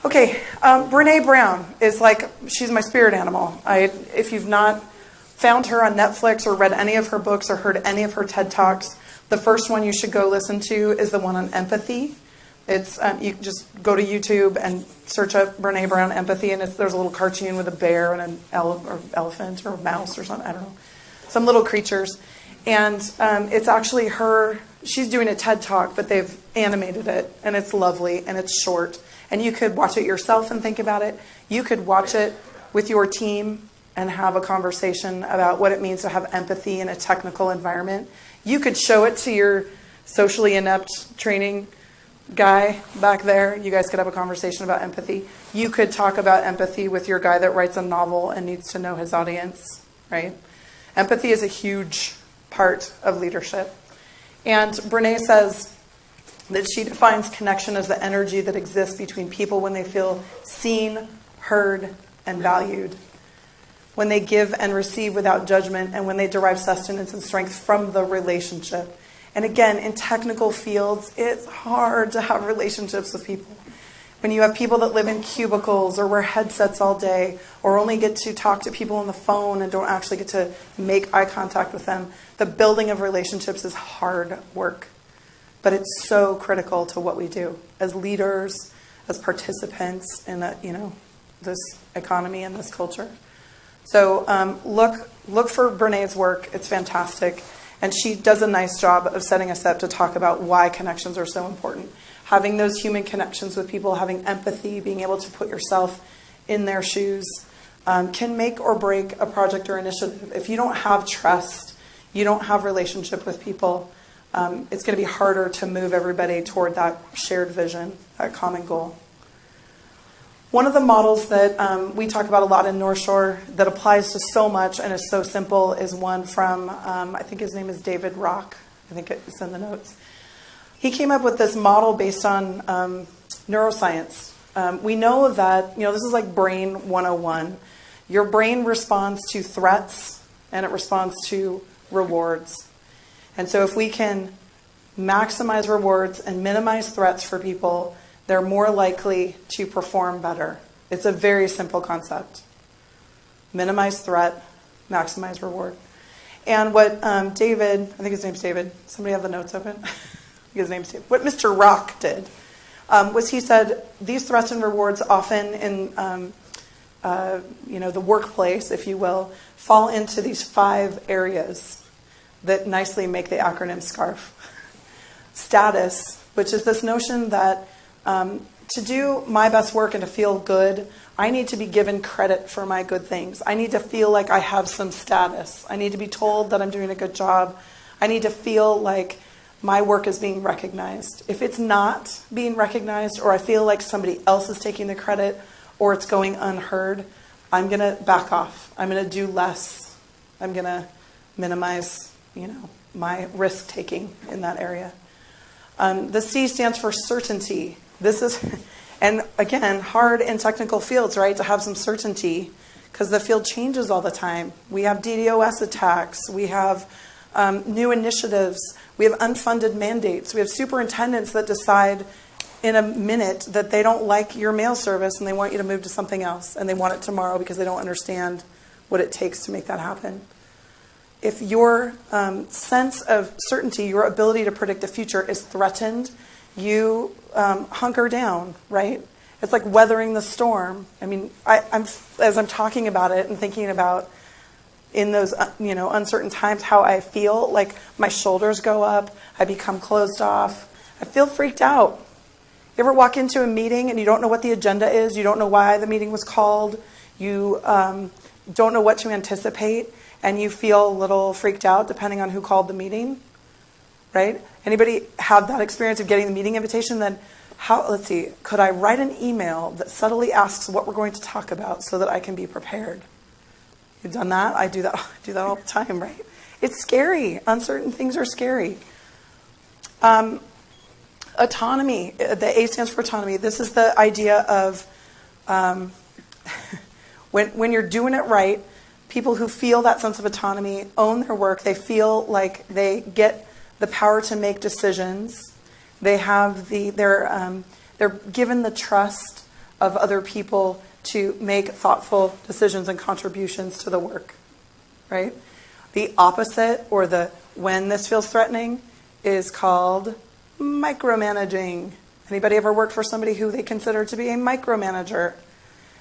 Okay, Brene Brown is she's my spirit animal. If you've not found her on Netflix or read any of her books or heard any of her TED Talks, the first one you should go listen to is the one on empathy. It's you can just go to YouTube and search up Brene Brown empathy, and there's a little cartoon with a bear and an elephant or a mouse or something, I don't know, some little creatures. And it's actually her, she's doing a TED Talk, but they've animated it, and it's lovely, and it's short. And you could watch it yourself and think about it. You could watch it with your team and have a conversation about what it means to have empathy in a technical environment. You could show it to your socially inept training guy back there. You guys could have a conversation about empathy. You could talk about empathy with your guy that writes a novel and needs to know his audience, right? Empathy is a huge part of leadership. And Brene says that she defines connection as the energy that exists between people when they feel seen, heard, and valued, when they give and receive without judgment, and when they derive sustenance and strength from the relationship. And again, in technical fields, it's hard to have relationships with people. When you have people that live in cubicles or wear headsets all day or only get to talk to people on the phone and don't actually get to make eye contact with them, the building of relationships is hard work. But it's so critical to what we do as leaders, as participants in this economy and this culture. So look for Brené's work. It's fantastic. And she does a nice job of setting us up to talk about why connections are so important. Having those human connections with people, having empathy, being able to put yourself in their shoes, can make or break a project or initiative. If you don't have trust, you don't have relationship with people, it's going to be harder to move everybody toward that shared vision, that common goal. One of the models that we talk about a lot in North Shore that applies to so much and is so simple is one from, I think his name is David Rock. I think it's in the notes. He came up with this model based on neuroscience. We know that, this is like brain 101. Your brain responds to threats and it responds to rewards. And so if we can maximize rewards and minimize threats for people, they're more likely to perform better. It's a very simple concept. Minimize threat, maximize reward. And what David, I think his name's David. Somebody have the notes open? His name's David. What Mr. Rock did was he said these threats and rewards often in the workplace, if you will, fall into these 5 areas that nicely make the acronym SCARF. Status, which is this notion that to do my best work and to feel good, I need to be given credit for my good things. I need to feel like I have some status. I need to be told that I'm doing a good job. I need to feel like my work is being recognized. If it's not being recognized, or I feel like somebody else is taking the credit, or it's going unheard, I'm going to back off. I'm going to do less. I'm going to minimize, my risk taking in that area. The C stands for certainty. This is, and again, hard in technical fields, right, to have some certainty because the field changes all the time. We have DDoS attacks. We have new initiatives. We have unfunded mandates. We have superintendents that decide in a minute that they don't like your mail service and they want you to move to something else and they want it tomorrow because they don't understand what it takes to make that happen. If your sense of certainty, your ability to predict the future is threatened, you hunker down, right? It's like weathering the storm. I mean, as I'm talking about it and thinking about in those uncertain times how I feel, like my shoulders go up, I become closed off, I feel freaked out. You ever walk into a meeting and you don't know what the agenda is, you don't know why the meeting was called, you don't know what to anticipate, and you feel a little freaked out depending on who called the meeting, right? Anybody have that experience of getting the meeting invitation? Then let's see, could I write an email that subtly asks what we're going to talk about so that I can be prepared? You've done that? I do that all the time, right? It's scary. Uncertain things are scary. Autonomy, the A stands for autonomy. This is the idea of when you're doing it right, people who feel that sense of autonomy own their work. They feel like they get the power to make decisions. They have they're given the trust of other people to make thoughtful decisions and contributions to the work, right? The opposite, or the when this feels threatening, is called micromanaging. Anybody ever worked for somebody who they consider to be a micromanager?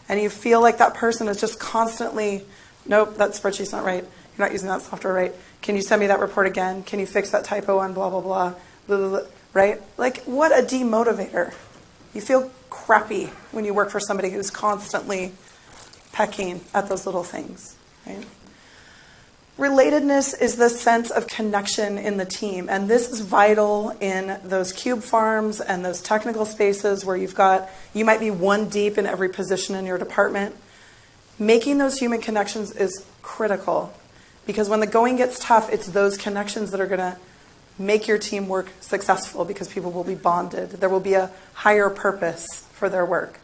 And you feel like that person is just constantly, nope, that spreadsheet's not right. You're not using that software right. Can you send me that report again? Can you fix that typo on blah, blah, blah, blah, blah, blah, right? Like, what a demotivator. You feel crappy when you work for somebody who's constantly pecking at those little things, right? Relatedness is the sense of connection in the team, and this is vital in those cube farms and those technical spaces where you might be one deep in every position in your department. Making those human connections is critical because when the going gets tough, it's those connections that are going to make your team work successful because people will be bonded. There will be a higher purpose for their work.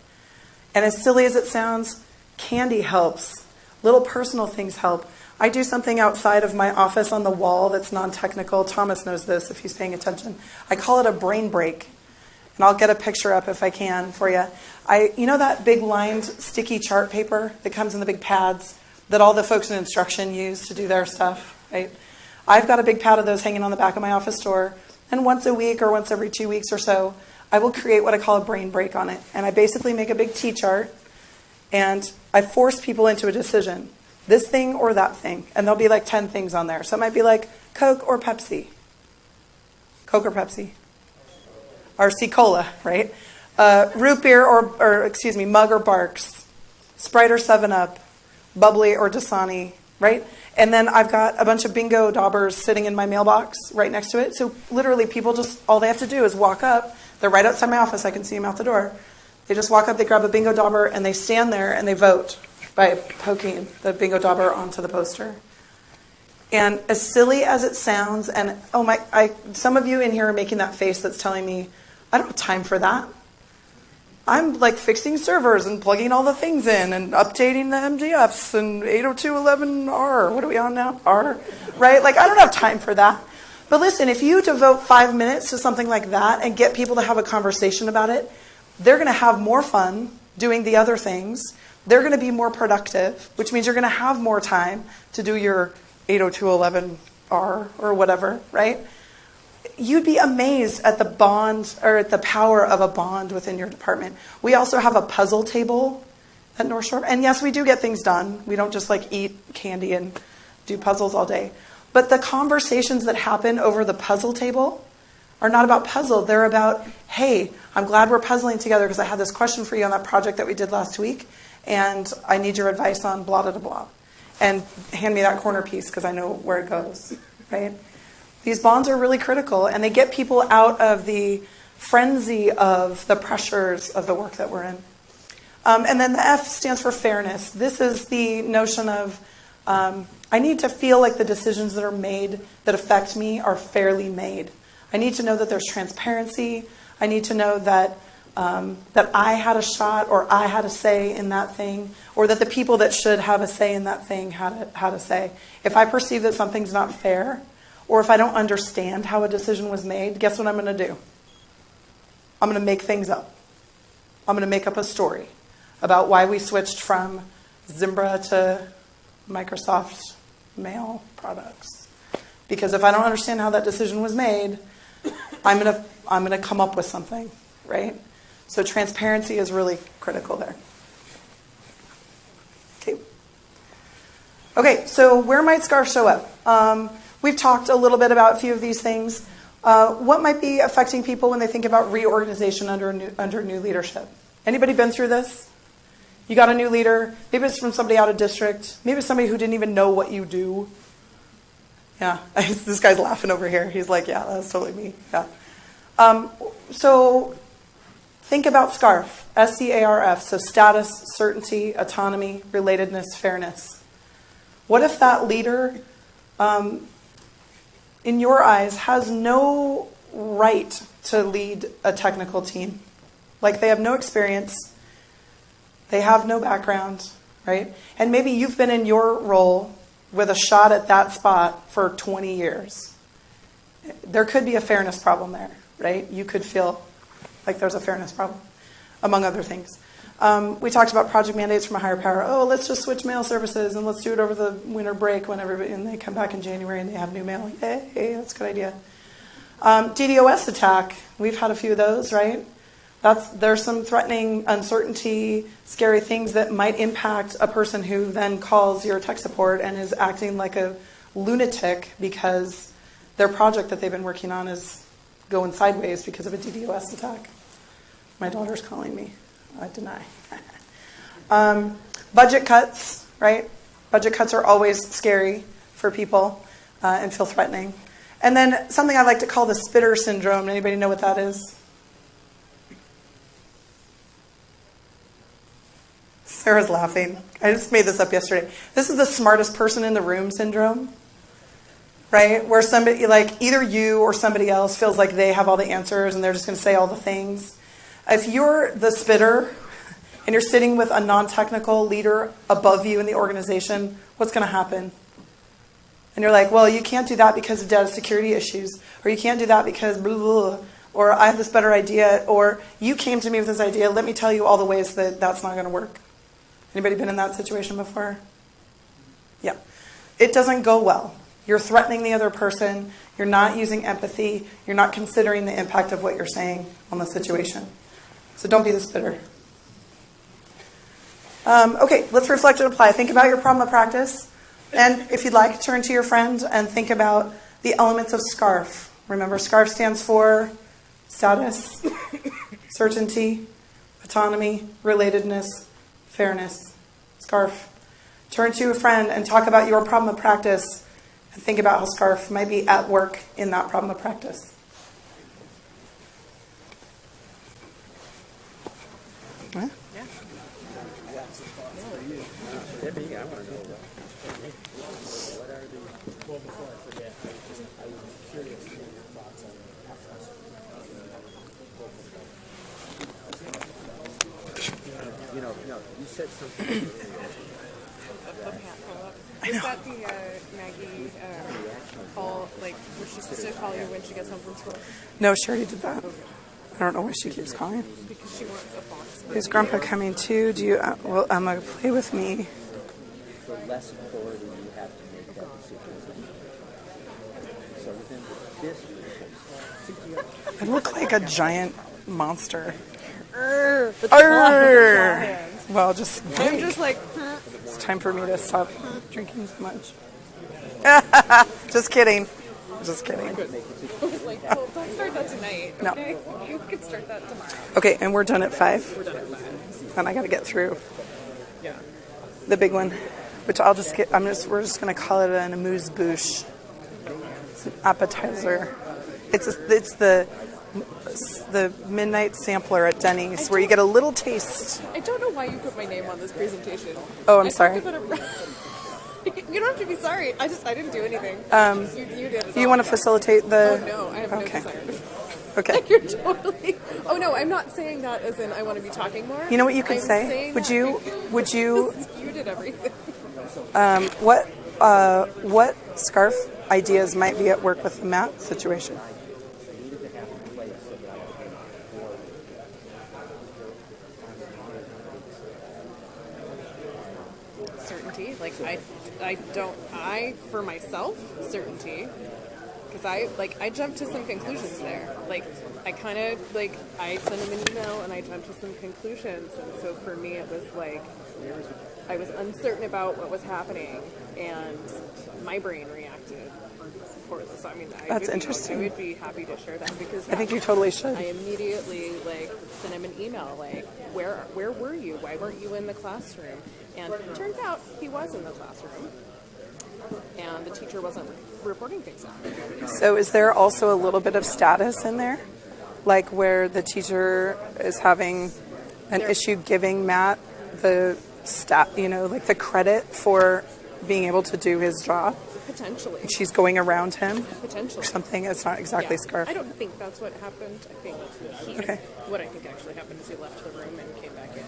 And as silly as it sounds, candy helps. Little personal things help. I do something outside of my office on the wall that's non-technical. Thomas knows this if he's paying attention. I call it a brain break. And I'll get a picture up if I can for you. You know that big lined sticky chart paper that comes in the big pads that all the folks in instruction use to do their stuff, right? I've got a big pad of those hanging on the back of my office door. And once a week or once every 2 weeks or so, I will create what I call a brain break on it. And I basically make a big T-chart and I force people into a decision. This thing or that thing. And there'll be like 10 things on there. So it might be like Coke or Pepsi. Coke or Pepsi. RC Cola, right? Root beer Mug or Barks. Sprite or 7-Up. Bubbly or Dasani, right? And then I've got a bunch of bingo daubers sitting in my mailbox right next to it. So literally people all they have to do is walk up. They're right outside my office. I can see them out the door. They just walk up, they grab a bingo dauber, and they stand there and they vote by poking the bingo dauber onto the poster. And as silly as it sounds, and some of you in here are making that face that's telling me, I don't have time for that. I'm like fixing servers and plugging all the things in and updating the MDFs and 802.11r. What are we on now? R, right? Like I don't have time for that. But listen, if you devote 5 minutes to something like that and get people to have a conversation about it, they're going to have more fun doing the other things. They're going to be more productive, which means you're going to have more time to do your 802.11r or whatever, right? You'd be amazed at the bond or at the power of a bond within your department. We also have a puzzle table at North Shore. And yes, we do get things done. We don't just like eat candy and do puzzles all day. But the conversations that happen over the puzzle table are not about puzzle. They're about, hey, I'm glad we're puzzling together because I had this question for you on that project that we did last week. And I need your advice on blah, blah, blah. And hand me that corner piece because I know where it goes, right? These bonds are really critical, and they get people out of the frenzy of the pressures of the work that we're in. And then the F stands for fairness. This is the notion of I need to feel like the decisions that are made that affect me are fairly made. I need to know that there's transparency. I need to know that that I had a shot or I had a say in that thing, or that the people that should have a say in that thing had a say. If I perceive that something's not fair, or if I don't understand how a decision was made, guess what I'm going to do? I'm going to make things up. I'm going to make up a story about why we switched from Zimbra to Microsoft Mail products. Because if I don't understand how that decision was made, I'm going to come up with something, right? So transparency is really critical there. Okay, so where might SCARF show up? We've talked a little bit about a few of these things. What might be affecting people when they think about reorganization under new leadership? Anybody been through this? You got a new leader. Maybe it's from somebody out of district. Maybe it's somebody who didn't even know what you do. Yeah, this guy's laughing over here. He's like, yeah, that's totally me. Yeah. So think about SCARF, SCARF, so status, certainty, autonomy, relatedness, fairness. What if that leader, in your eyes, has no right to lead a technical team? Like they have no experience, they have no background, right? And maybe you've been in your role with a shot at that spot for 20 years. There could be a fairness problem there, right? You could feel like there's a fairness problem, among other things. We talked about project mandates from a higher power. Oh, let's just switch mail services and let's do it over the winter break when everybody, and they come back in January and they have new mail. Hey, that's a good idea. DDoS attack. We've had a few of those, right? There's some threatening, uncertainty, scary things that might impact a person who then calls your tech support and is acting like a lunatic because their project that they've been working on is going sideways because of a DDoS attack. My daughter's calling me. I deny. Budget cuts, right? Budget cuts are always scary for people and feel threatening. And then something I like to call the spitter syndrome. Anybody know what that is? Sarah's laughing. I just made this up yesterday. This is the smartest person in the room syndrome, right? Where somebody, like either you or somebody else feels like they have all the answers and they're just going to say all the things. If you're the spitter and you're sitting with a non-technical leader above you in the organization, what's going to happen? and you're like, well, you can't do that because of data security issues, or you can't do that because blah, blah, blah, or I have this better idea, or you came to me with this idea, let me tell you all the ways that that's not going to work. Anybody been in that situation before? Yeah. It doesn't go well. You're threatening the other person. You're not using empathy. You're not considering the impact of what you're saying on the situation. So don't be this bitter. Okay, let's reflect and apply. Think about your problem of practice. And if you'd like, turn to your friend and think about the elements of SCARF. Remember, SCARF stands for status, certainty, autonomy, relatedness, fairness. SCARF. Turn to a friend and talk about your problem of practice and think about how SCARF might be at work in that problem of practice. Huh? Yeah. I want to know what are the, well, before I forget, I was curious to hear your thoughts on you said something. Is that the Maggie call, like, was she supposed to call you when she gets home from school? No, she already did that. I don't know why she keeps calling. Because she wants a box. Is Grandpa coming too? Do you? Well, Emma, play with me. The less authority you have to make that decision. So within this, I look like a giant monster. Well, just I'm just like, it's time for me to stop drinking so much. Just kidding. Just kidding. like, well, don't start that tonight, No. okay? You can start that tomorrow. Okay, and we're done at 5. We're done at 5. And I got to get through Yeah. the big one, which I'll just get. We're just going to call it an amuse-bouche. It's an appetizer. It's the midnight sampler at Denny's where you get a little taste. I don't know why you put my name on this presentation. Oh, I'm sorry. You don't have to be sorry. I didn't do anything. You did it. Do you want to facilitate the? Oh no, I have no Okay. desire. Okay. You're totally. Oh no, I'm not saying that as in I want to be talking more. You know what you could I'm say? saying Would that you? Would you? You did everything. What scarf ideas might be at work with the mat situation? Certainty, like I for myself, certainty, because I jumped to some conclusions there. Like I kind of I sent him an email and I jumped to some conclusions, and so for me it was like I was uncertain about what was happening, and my brain reacted for this. I mean, That's interesting. I would be happy to share that because I think you totally should. I immediately sent him an email where were you? Why weren't you in the classroom? And it turns out he was in the classroom, and the teacher wasn't reporting things out. So is there also a little bit of status in there? Like where the teacher is having an issue giving Matt the the credit for being able to do his job? Potentially. She's going around him? Potentially. Or something. It's not exactly scarf. I don't think that's what happened. I think what I think actually happened is he left the room and came back in,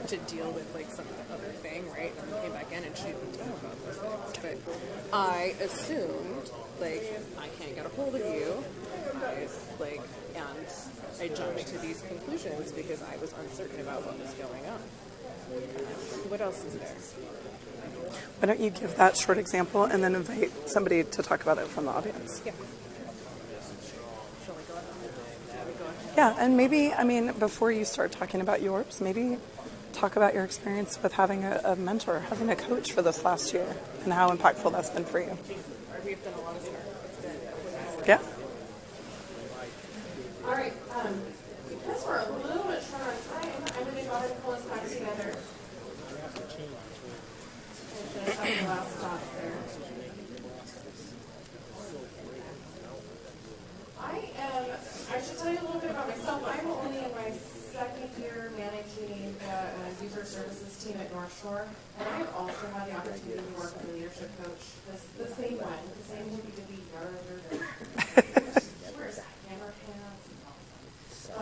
to deal with some other thing, right? And he came back in and she didn't tell him about those things. But I assumed, I can't get a hold of you. And I jumped to these conclusions because I was uncertain about what was going on. What else is there? Why don't you give that short example and then invite somebody to talk about it from the audience? Yeah. Shall we go ahead? Yeah, and maybe, before you start talking about yours, maybe talk about your experience with having a mentor, having a coach for this last year, and how impactful that's been for you. We've done a lot of stuff. Yeah? All right. Because we're a little bit short on time, I'm going to go ahead and pull us back together. The last stop there. I should tell you a little bit about myself. I'm only in my second year managing the user services team at North Shore, and I've also had the opportunity to work with a leadership coach, the same one who did the where's that, hammer pants and all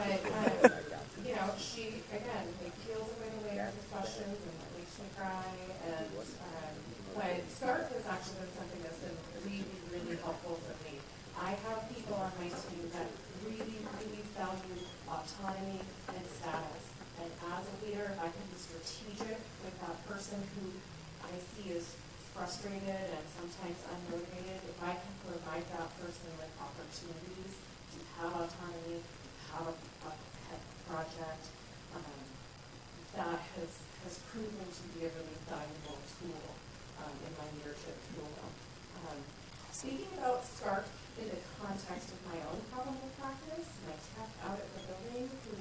that. But, she, again, peels away the layers of questions and makes me cry, and But SCARF has actually been something that's been really, really helpful for me. I have people on my team that really, really value autonomy and status. And as a leader, if I can be strategic with that person who I see is frustrated and sometimes unmotivated, if I can provide that person with opportunities to have autonomy, have a pet project, that has proven to be a really valuable tool in my leadership tool. Speaking about SCARF in the context of my own problem with practice, my tech out at the building who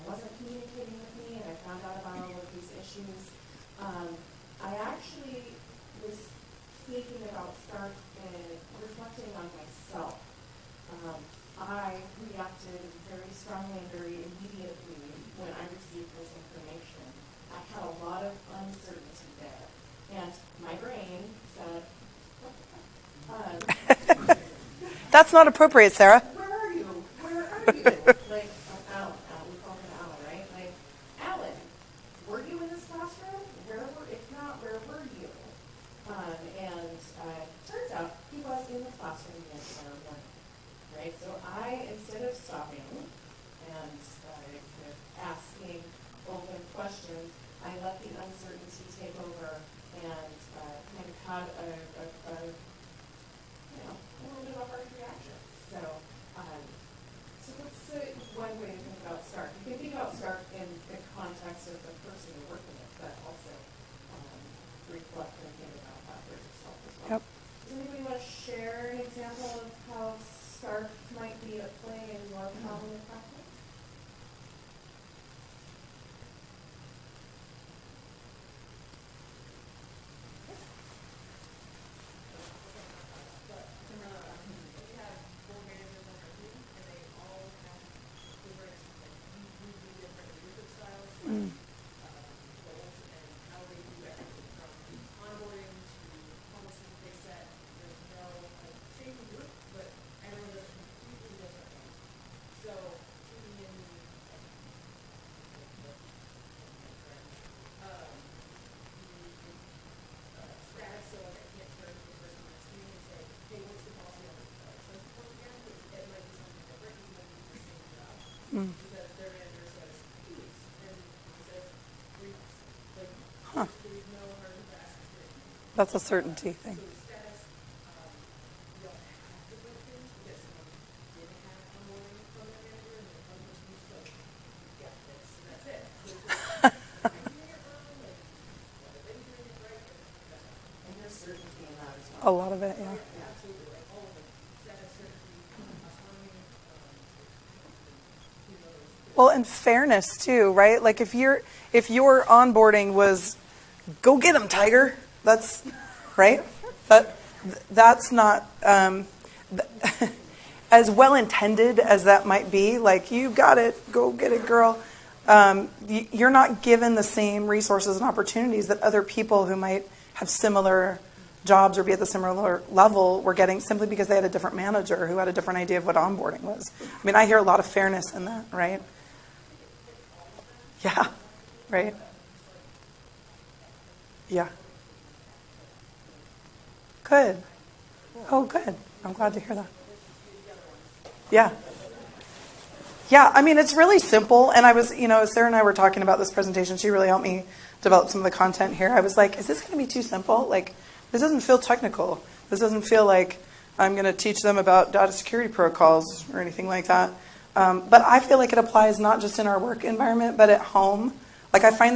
wasn't communicating with me, and I found out about all of these issues. I actually was thinking about SCARF and reflecting on myself. I reacted very strongly and very immediately when I received this information. I had a lot of uncertainty there. And my brain said, That's not appropriate, Sarah. where are you? Where are you? Like, Alan, we call him Alan, right? Like, Alan, were you in this classroom? If not, where were you? And turns out he was in the classroom the entire morning, right? So instead of stopping and asking open questions, I let the uncertainty take over and kind of had a little bit of a hard reaction. So that's one way to think about SCARF. You can think about SCARF in the context of the person you're working with, but also reflect and think about that for yourself as well. Yep. Does anybody want to share an example of how SCARF might be at play in your problem with practice? Huh. That's a certainty thing. A lot of it, yeah. Well, and fairness too, right? Like if your onboarding was, go get him, Tiger. That's right. That's not as well intended as that might be. Like you got it, go get it, girl. You're not given the same resources and opportunities that other people who might have similar jobs or be at the similar level were getting simply because they had a different manager who had a different idea of what onboarding was. I mean, I hear a lot of fairness in that, right? Yeah, right. Yeah. Good. Oh, good. I'm glad to hear that. Yeah. Yeah, I mean, it's really simple. And I was, Sarah and I were talking about this presentation. She really helped me develop some of the content here. I was like, is this going to be too simple? Like, this doesn't feel technical. This doesn't feel like I'm going to teach them about data security protocols or anything like that. But I feel like it applies not just in our work environment, but at home. Like I find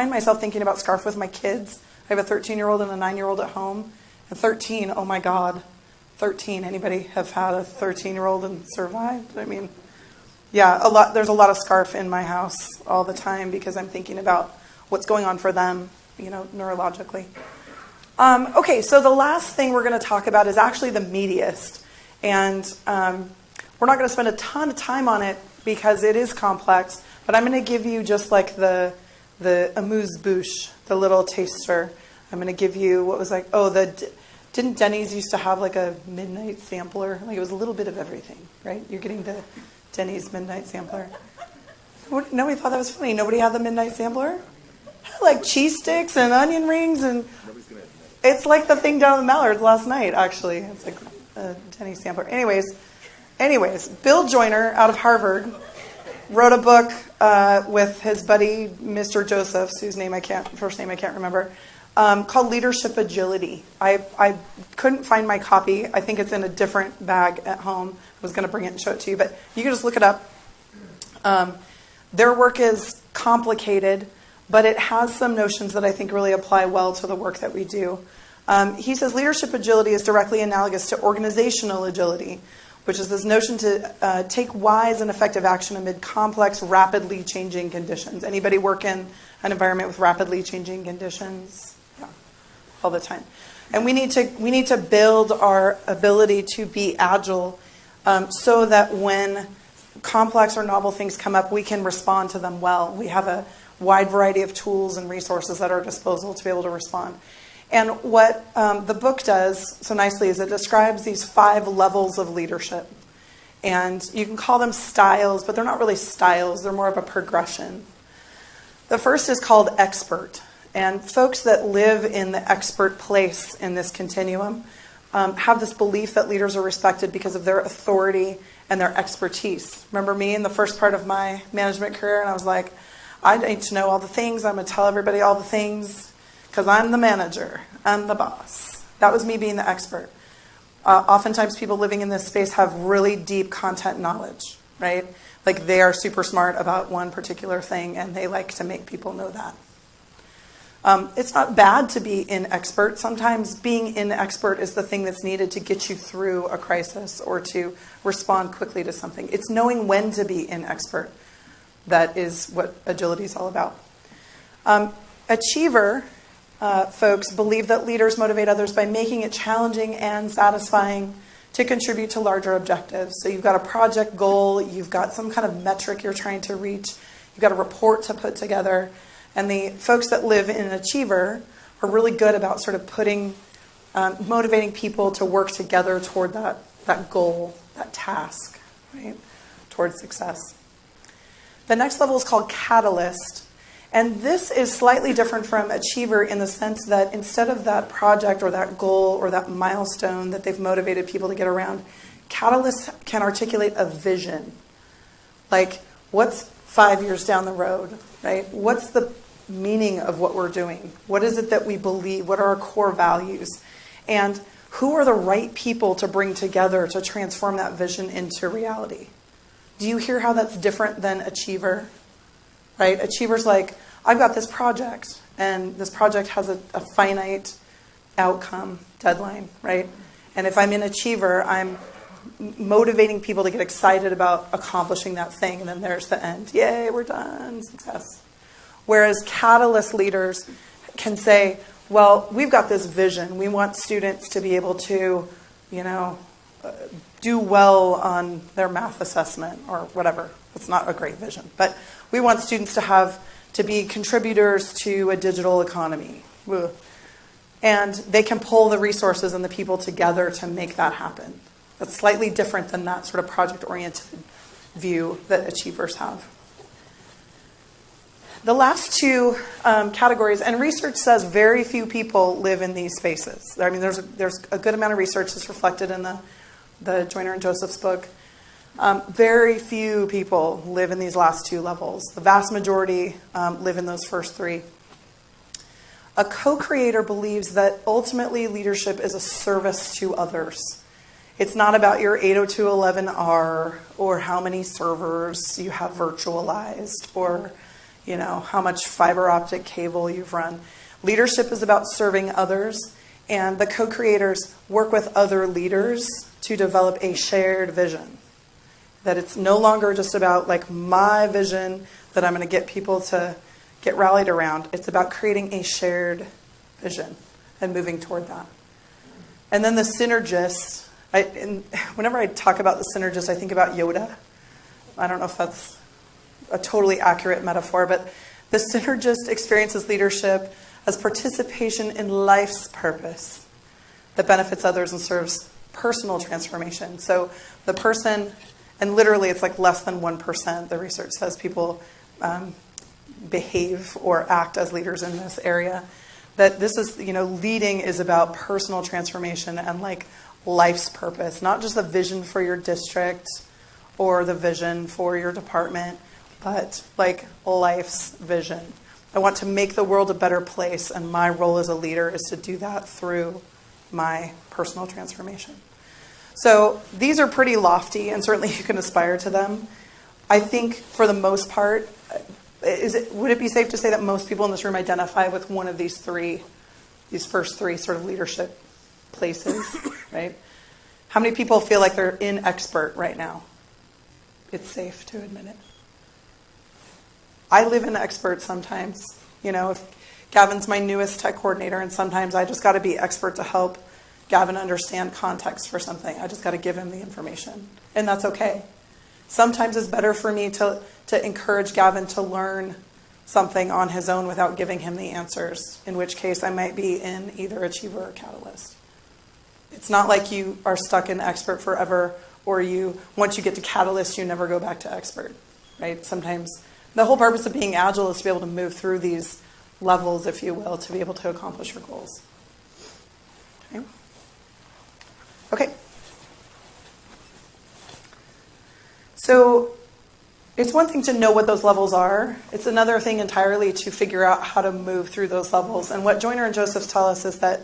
myself thinking about SCARF with my kids. I have a 13-year-old and a 9-year-old at home. And 13, oh my God, 13. Anybody have had a 13-year-old and survived? I mean, yeah, there's a lot of SCARF in my house all the time because I'm thinking about what's going on for them, neurologically. Okay, so the last thing we're going to talk about is actually the meatiest. And we're not going to spend a ton of time on it because it is complex, but I'm going to give you just like the amuse-bouche, the little taster. I'm going to give you didn't Denny's used to have like a midnight sampler? Like it was a little bit of everything, right? You're getting the Denny's midnight sampler. Nobody thought that was funny. Nobody had the midnight sampler? Like cheese sticks and onion rings and It's like the thing down in the Mallards last night, actually. It's like a Denny sampler. Anyways, Bill Joyner out of Harvard wrote a book with his buddy, Mr. Josephs, whose first name I can't remember, called Leadership Agility. I couldn't find my copy. I think it's in a different bag at home. I was going to bring it and show it to you, but you can just look it up. Their work is complicated, but it has some notions that I think really apply well to the work that we do. He says leadership agility is directly analogous to organizational agility, which is this notion to take wise and effective action amid complex, rapidly changing conditions. Anybody work in an environment with rapidly changing conditions? Yeah, all the time. And we need to build our ability to be agile so that when complex or novel things come up, we can respond to them well. We have a wide variety of tools and resources at our disposal to be able to respond. And what the book does so nicely is it describes these 5 levels of leadership. And you can call them styles, but they're not really styles. They're more of a progression. The first is called expert. And folks that live in the expert place in this continuum have this belief that leaders are respected because of their authority and their expertise. Remember me in the first part of my management career, and I was like, I need to know all the things. I'm going to tell everybody all the things because I'm the manager. I'm the boss. That was me being the expert. Oftentimes people living in this space have really deep content knowledge, right? Like they are super smart about one particular thing and they like to make people know that. It's not bad to be an expert. Sometimes being an expert is the thing that's needed to get you through a crisis or to respond quickly to something. It's knowing when to be an expert. That is what agility is all about. Achiever folks believe that leaders motivate others by making it challenging and satisfying to contribute to larger objectives. So you've got a project goal, you've got some kind of metric you're trying to reach, you've got a report to put together. And the folks that live in an achiever are really good about sort of motivating people to work together toward that goal, that task, right, towards success. The next level is called catalyst. And this is slightly different from achiever in the sense that instead of that project or that goal or that milestone that they've motivated people to get around, catalyst can articulate a vision. Like, what's 5 years down the road, right? What's the meaning of what we're doing? What is it that we believe? What are our core values? And who are the right people to bring together to transform that vision into reality? Do you hear how that's different than achiever? Right? Achiever's like, I've got this project, and this project has a finite outcome deadline, right? And if I'm an achiever, I'm motivating people to get excited about accomplishing that thing, and then there's the end. Yay, we're done, success. Whereas catalyst leaders can say, well, we've got this vision. We want students to be able to, do well on their math assessment or whatever. It's not a great vision. But we want students to be contributors to a digital economy. And they can pull the resources and the people together to make that happen. That's slightly different than that sort of project-oriented view that achievers have. The last 2 categories, and research says very few people live in these spaces. I mean, there's a good amount of research that's reflected in the Joyner and Joseph's book. Very few people live in these last 2 levels. The vast majority live in those first 3. A co-creator believes that ultimately leadership is a service to others. It's not about your 802.11r or how many servers you have virtualized or how much fiber optic cable you've run. Leadership is about serving others, and the co-creators work with other leaders to develop a shared vision. That it's no longer just about like my vision that I'm going to get people to get rallied around. It's about creating a shared vision and moving toward that. And then the synergist, whenever I talk about the synergist, I think about Yoda. I don't know if that's a totally accurate metaphor, but the synergist experiences leadership as participation in life's purpose that benefits others and serves personal transformation. So the person, and literally it's like less than 1%, the research says people behave or act as leaders in this area. that this is, leading is about personal transformation and like life's purpose, not just the vision for your district or the vision for your department, but like life's vision. I want to make the world a better place, and my role as a leader is to do that through my personal transformation. So these are pretty lofty, and certainly you can aspire to them. I think for the most part, would it be safe to say that most people in this room identify with one of these first three sort of leadership places, right? How many people feel like they're in expert right now? It's safe to admit it. I live in expert sometimes. If Gavin's my newest tech coordinator, and sometimes I just got to be expert to help Gavin understand context for something. I just got to give him the information, and that's okay. Sometimes it's better for me to encourage Gavin to learn something on his own without giving him the answers, in which case I might be in either Achiever or Catalyst. It's not like you are stuck in expert forever, or once you get to Catalyst, you never go back to expert, right? Sometimes the whole purpose of being agile is to be able to move through these levels, if you will, to be able to accomplish your goals. Okay. So it's one thing to know what those levels are. It's another thing entirely to figure out how to move through those levels. And what Joyner and Joseph tell us is that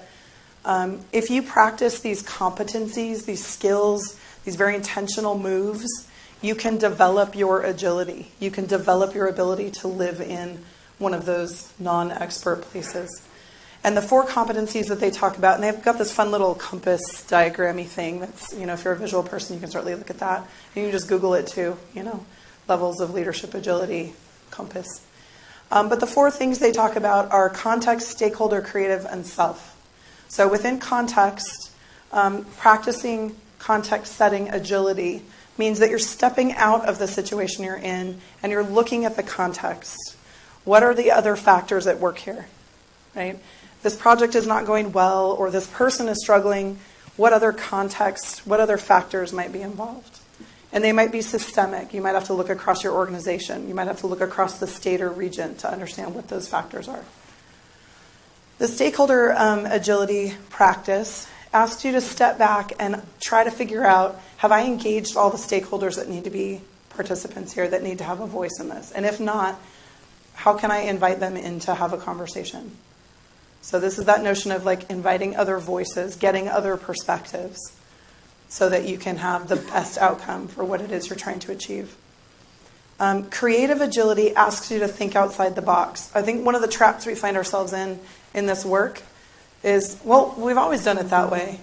if you practice these competencies, these skills, these very intentional moves, you can develop your agility. You can develop your ability to live in one of those non-expert places. And the 4 competencies that they talk about, and they've got this fun little compass diagrammy thing that's, if you're a visual person, you can certainly look at that. And you can just Google it too, levels of leadership agility, compass. But the 4 things they talk about are context, stakeholder, creative, and self. So within context, practicing context setting agility means that you're stepping out of the situation you're in and you're looking at the context. What are the other factors at work here, right? This project is not going well, or this person is struggling. What other context, what other factors might be involved? And they might be systemic. You might have to look across your organization. You might have to look across the state or region to understand what those factors are. The stakeholder agility practice asks you to step back and try to figure out, have I engaged all the stakeholders that need to be participants here, that need to have a voice in this? And if not, how can I invite them in to have a conversation? So this is that notion of like inviting other voices, getting other perspectives, so that you can have the best outcome for what it is you're trying to achieve. Creative agility asks you to think outside the box. I think one of the traps we find ourselves in this work is, well, we've always done it that way.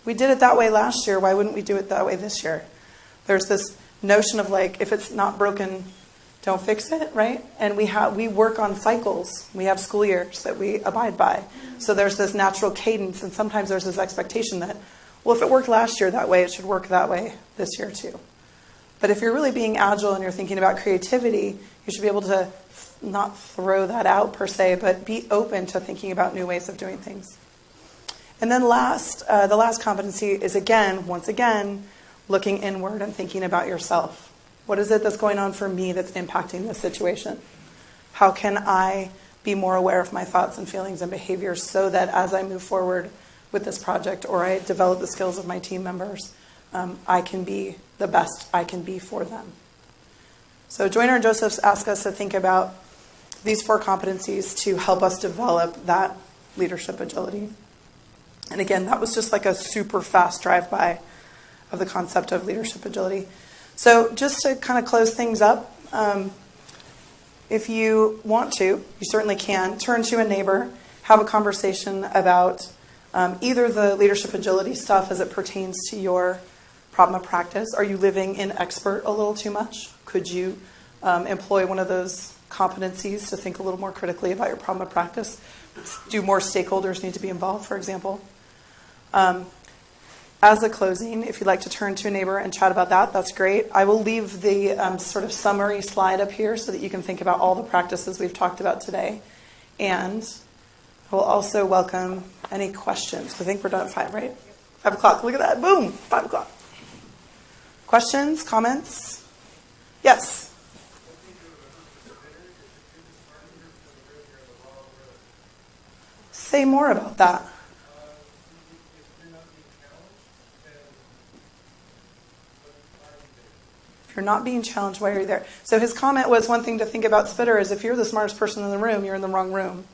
We did it that way last year. Why wouldn't we do it that way this year? There's this notion of like, if it's not broken, don't fix it, right? And we work on cycles. We have school years that we abide by. So there's this natural cadence, and sometimes there's this expectation that, well, if it worked last year that way, it should work that way this year too. But if you're really being agile and you're thinking about creativity, you should be able to not throw that out per se, but be open to thinking about new ways of doing things. And then the last competency is, once again, looking inward and thinking about yourself. What is it that's going on for me that's impacting this situation? How can I be more aware of my thoughts and feelings and behaviors so that as I move forward with this project, or I develop the skills of my team members, I can be the best I can be for them? So Joyner and Josephs ask us to think about these 4 competencies to help us develop that leadership agility. And again, that was just like a super fast drive-by of the concept of leadership agility. So just to kind of close things up, if you want to, you certainly can, turn to a neighbor, have a conversation about either the leadership agility stuff as it pertains to your problem of practice. Are you living in expert a little too much? Could you employ one of those competencies to think a little more critically about your problem of practice? Do more stakeholders need to be involved, for example? As a closing, if you'd like to turn to a neighbor and chat about that, that's great. I will leave the sort of summary slide up here so that you can think about all the practices we've talked about today. And we'll also welcome any questions. I think we're done at 5, right? 5 o'clock. Look at that. Boom. 5 o'clock. Questions? Comments? Yes. say more about that. If you're not being challenged, why are you there? So his comment was, one thing to think about Spitter is if you're the smartest person in the room, you're in the wrong room.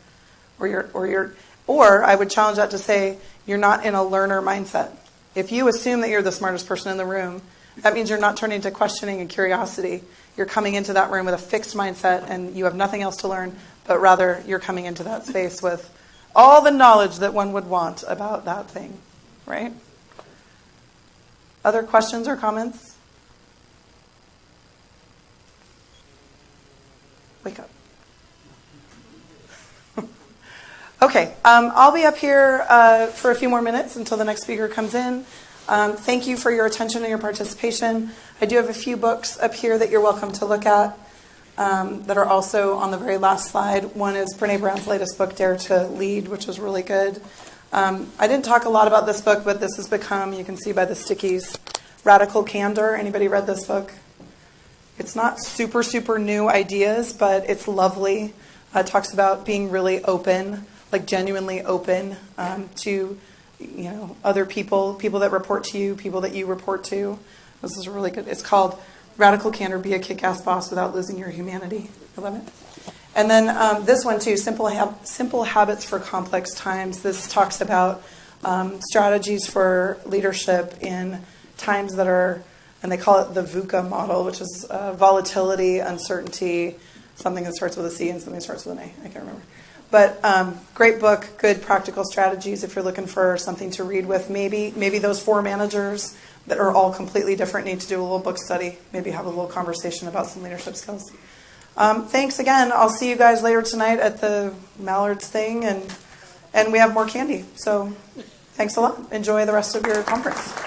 Or I would challenge that to say you're not in a learner mindset. If you assume that you're the smartest person in the room, that means you're not turning to questioning and curiosity. You're coming into that room with a fixed mindset and you have nothing else to learn, but rather you're coming into that space with all the knowledge that one would want about that thing, right? Other questions or comments? Wake up. Okay, I'll be up here for a few more minutes until the next speaker comes in. Thank you for your attention and your participation. I do have a few books up here that you're welcome to look at that are also on the very last slide. One is Brene Brown's latest book, Dare to Lead, which was really good. I didn't talk a lot about this book, but this has become, you can see by the stickies, Radical Candor. Anybody read this book? It's not super, super new ideas, but it's lovely. It talks about being really open, like genuinely open to, other people that report to you, people that you report to. This is really good. It's called Radical Candor, Be a Kick-Ass Boss Without Losing Your Humanity. I love it. And then this one too, Simple Habits for Complex Times. This talks about strategies for leadership in times that are, and they call it the VUCA model, which is volatility, uncertainty, something that starts with a C and something that starts with an A. I can't remember. But great book, good practical strategies if you're looking for something to read with. Maybe those 4 managers that are all completely different need to do a little book study. Maybe have a little conversation about some leadership skills. Thanks again. I'll see you guys later tonight at the Mallards thing, and we have more candy. So thanks a lot. Enjoy the rest of your conference.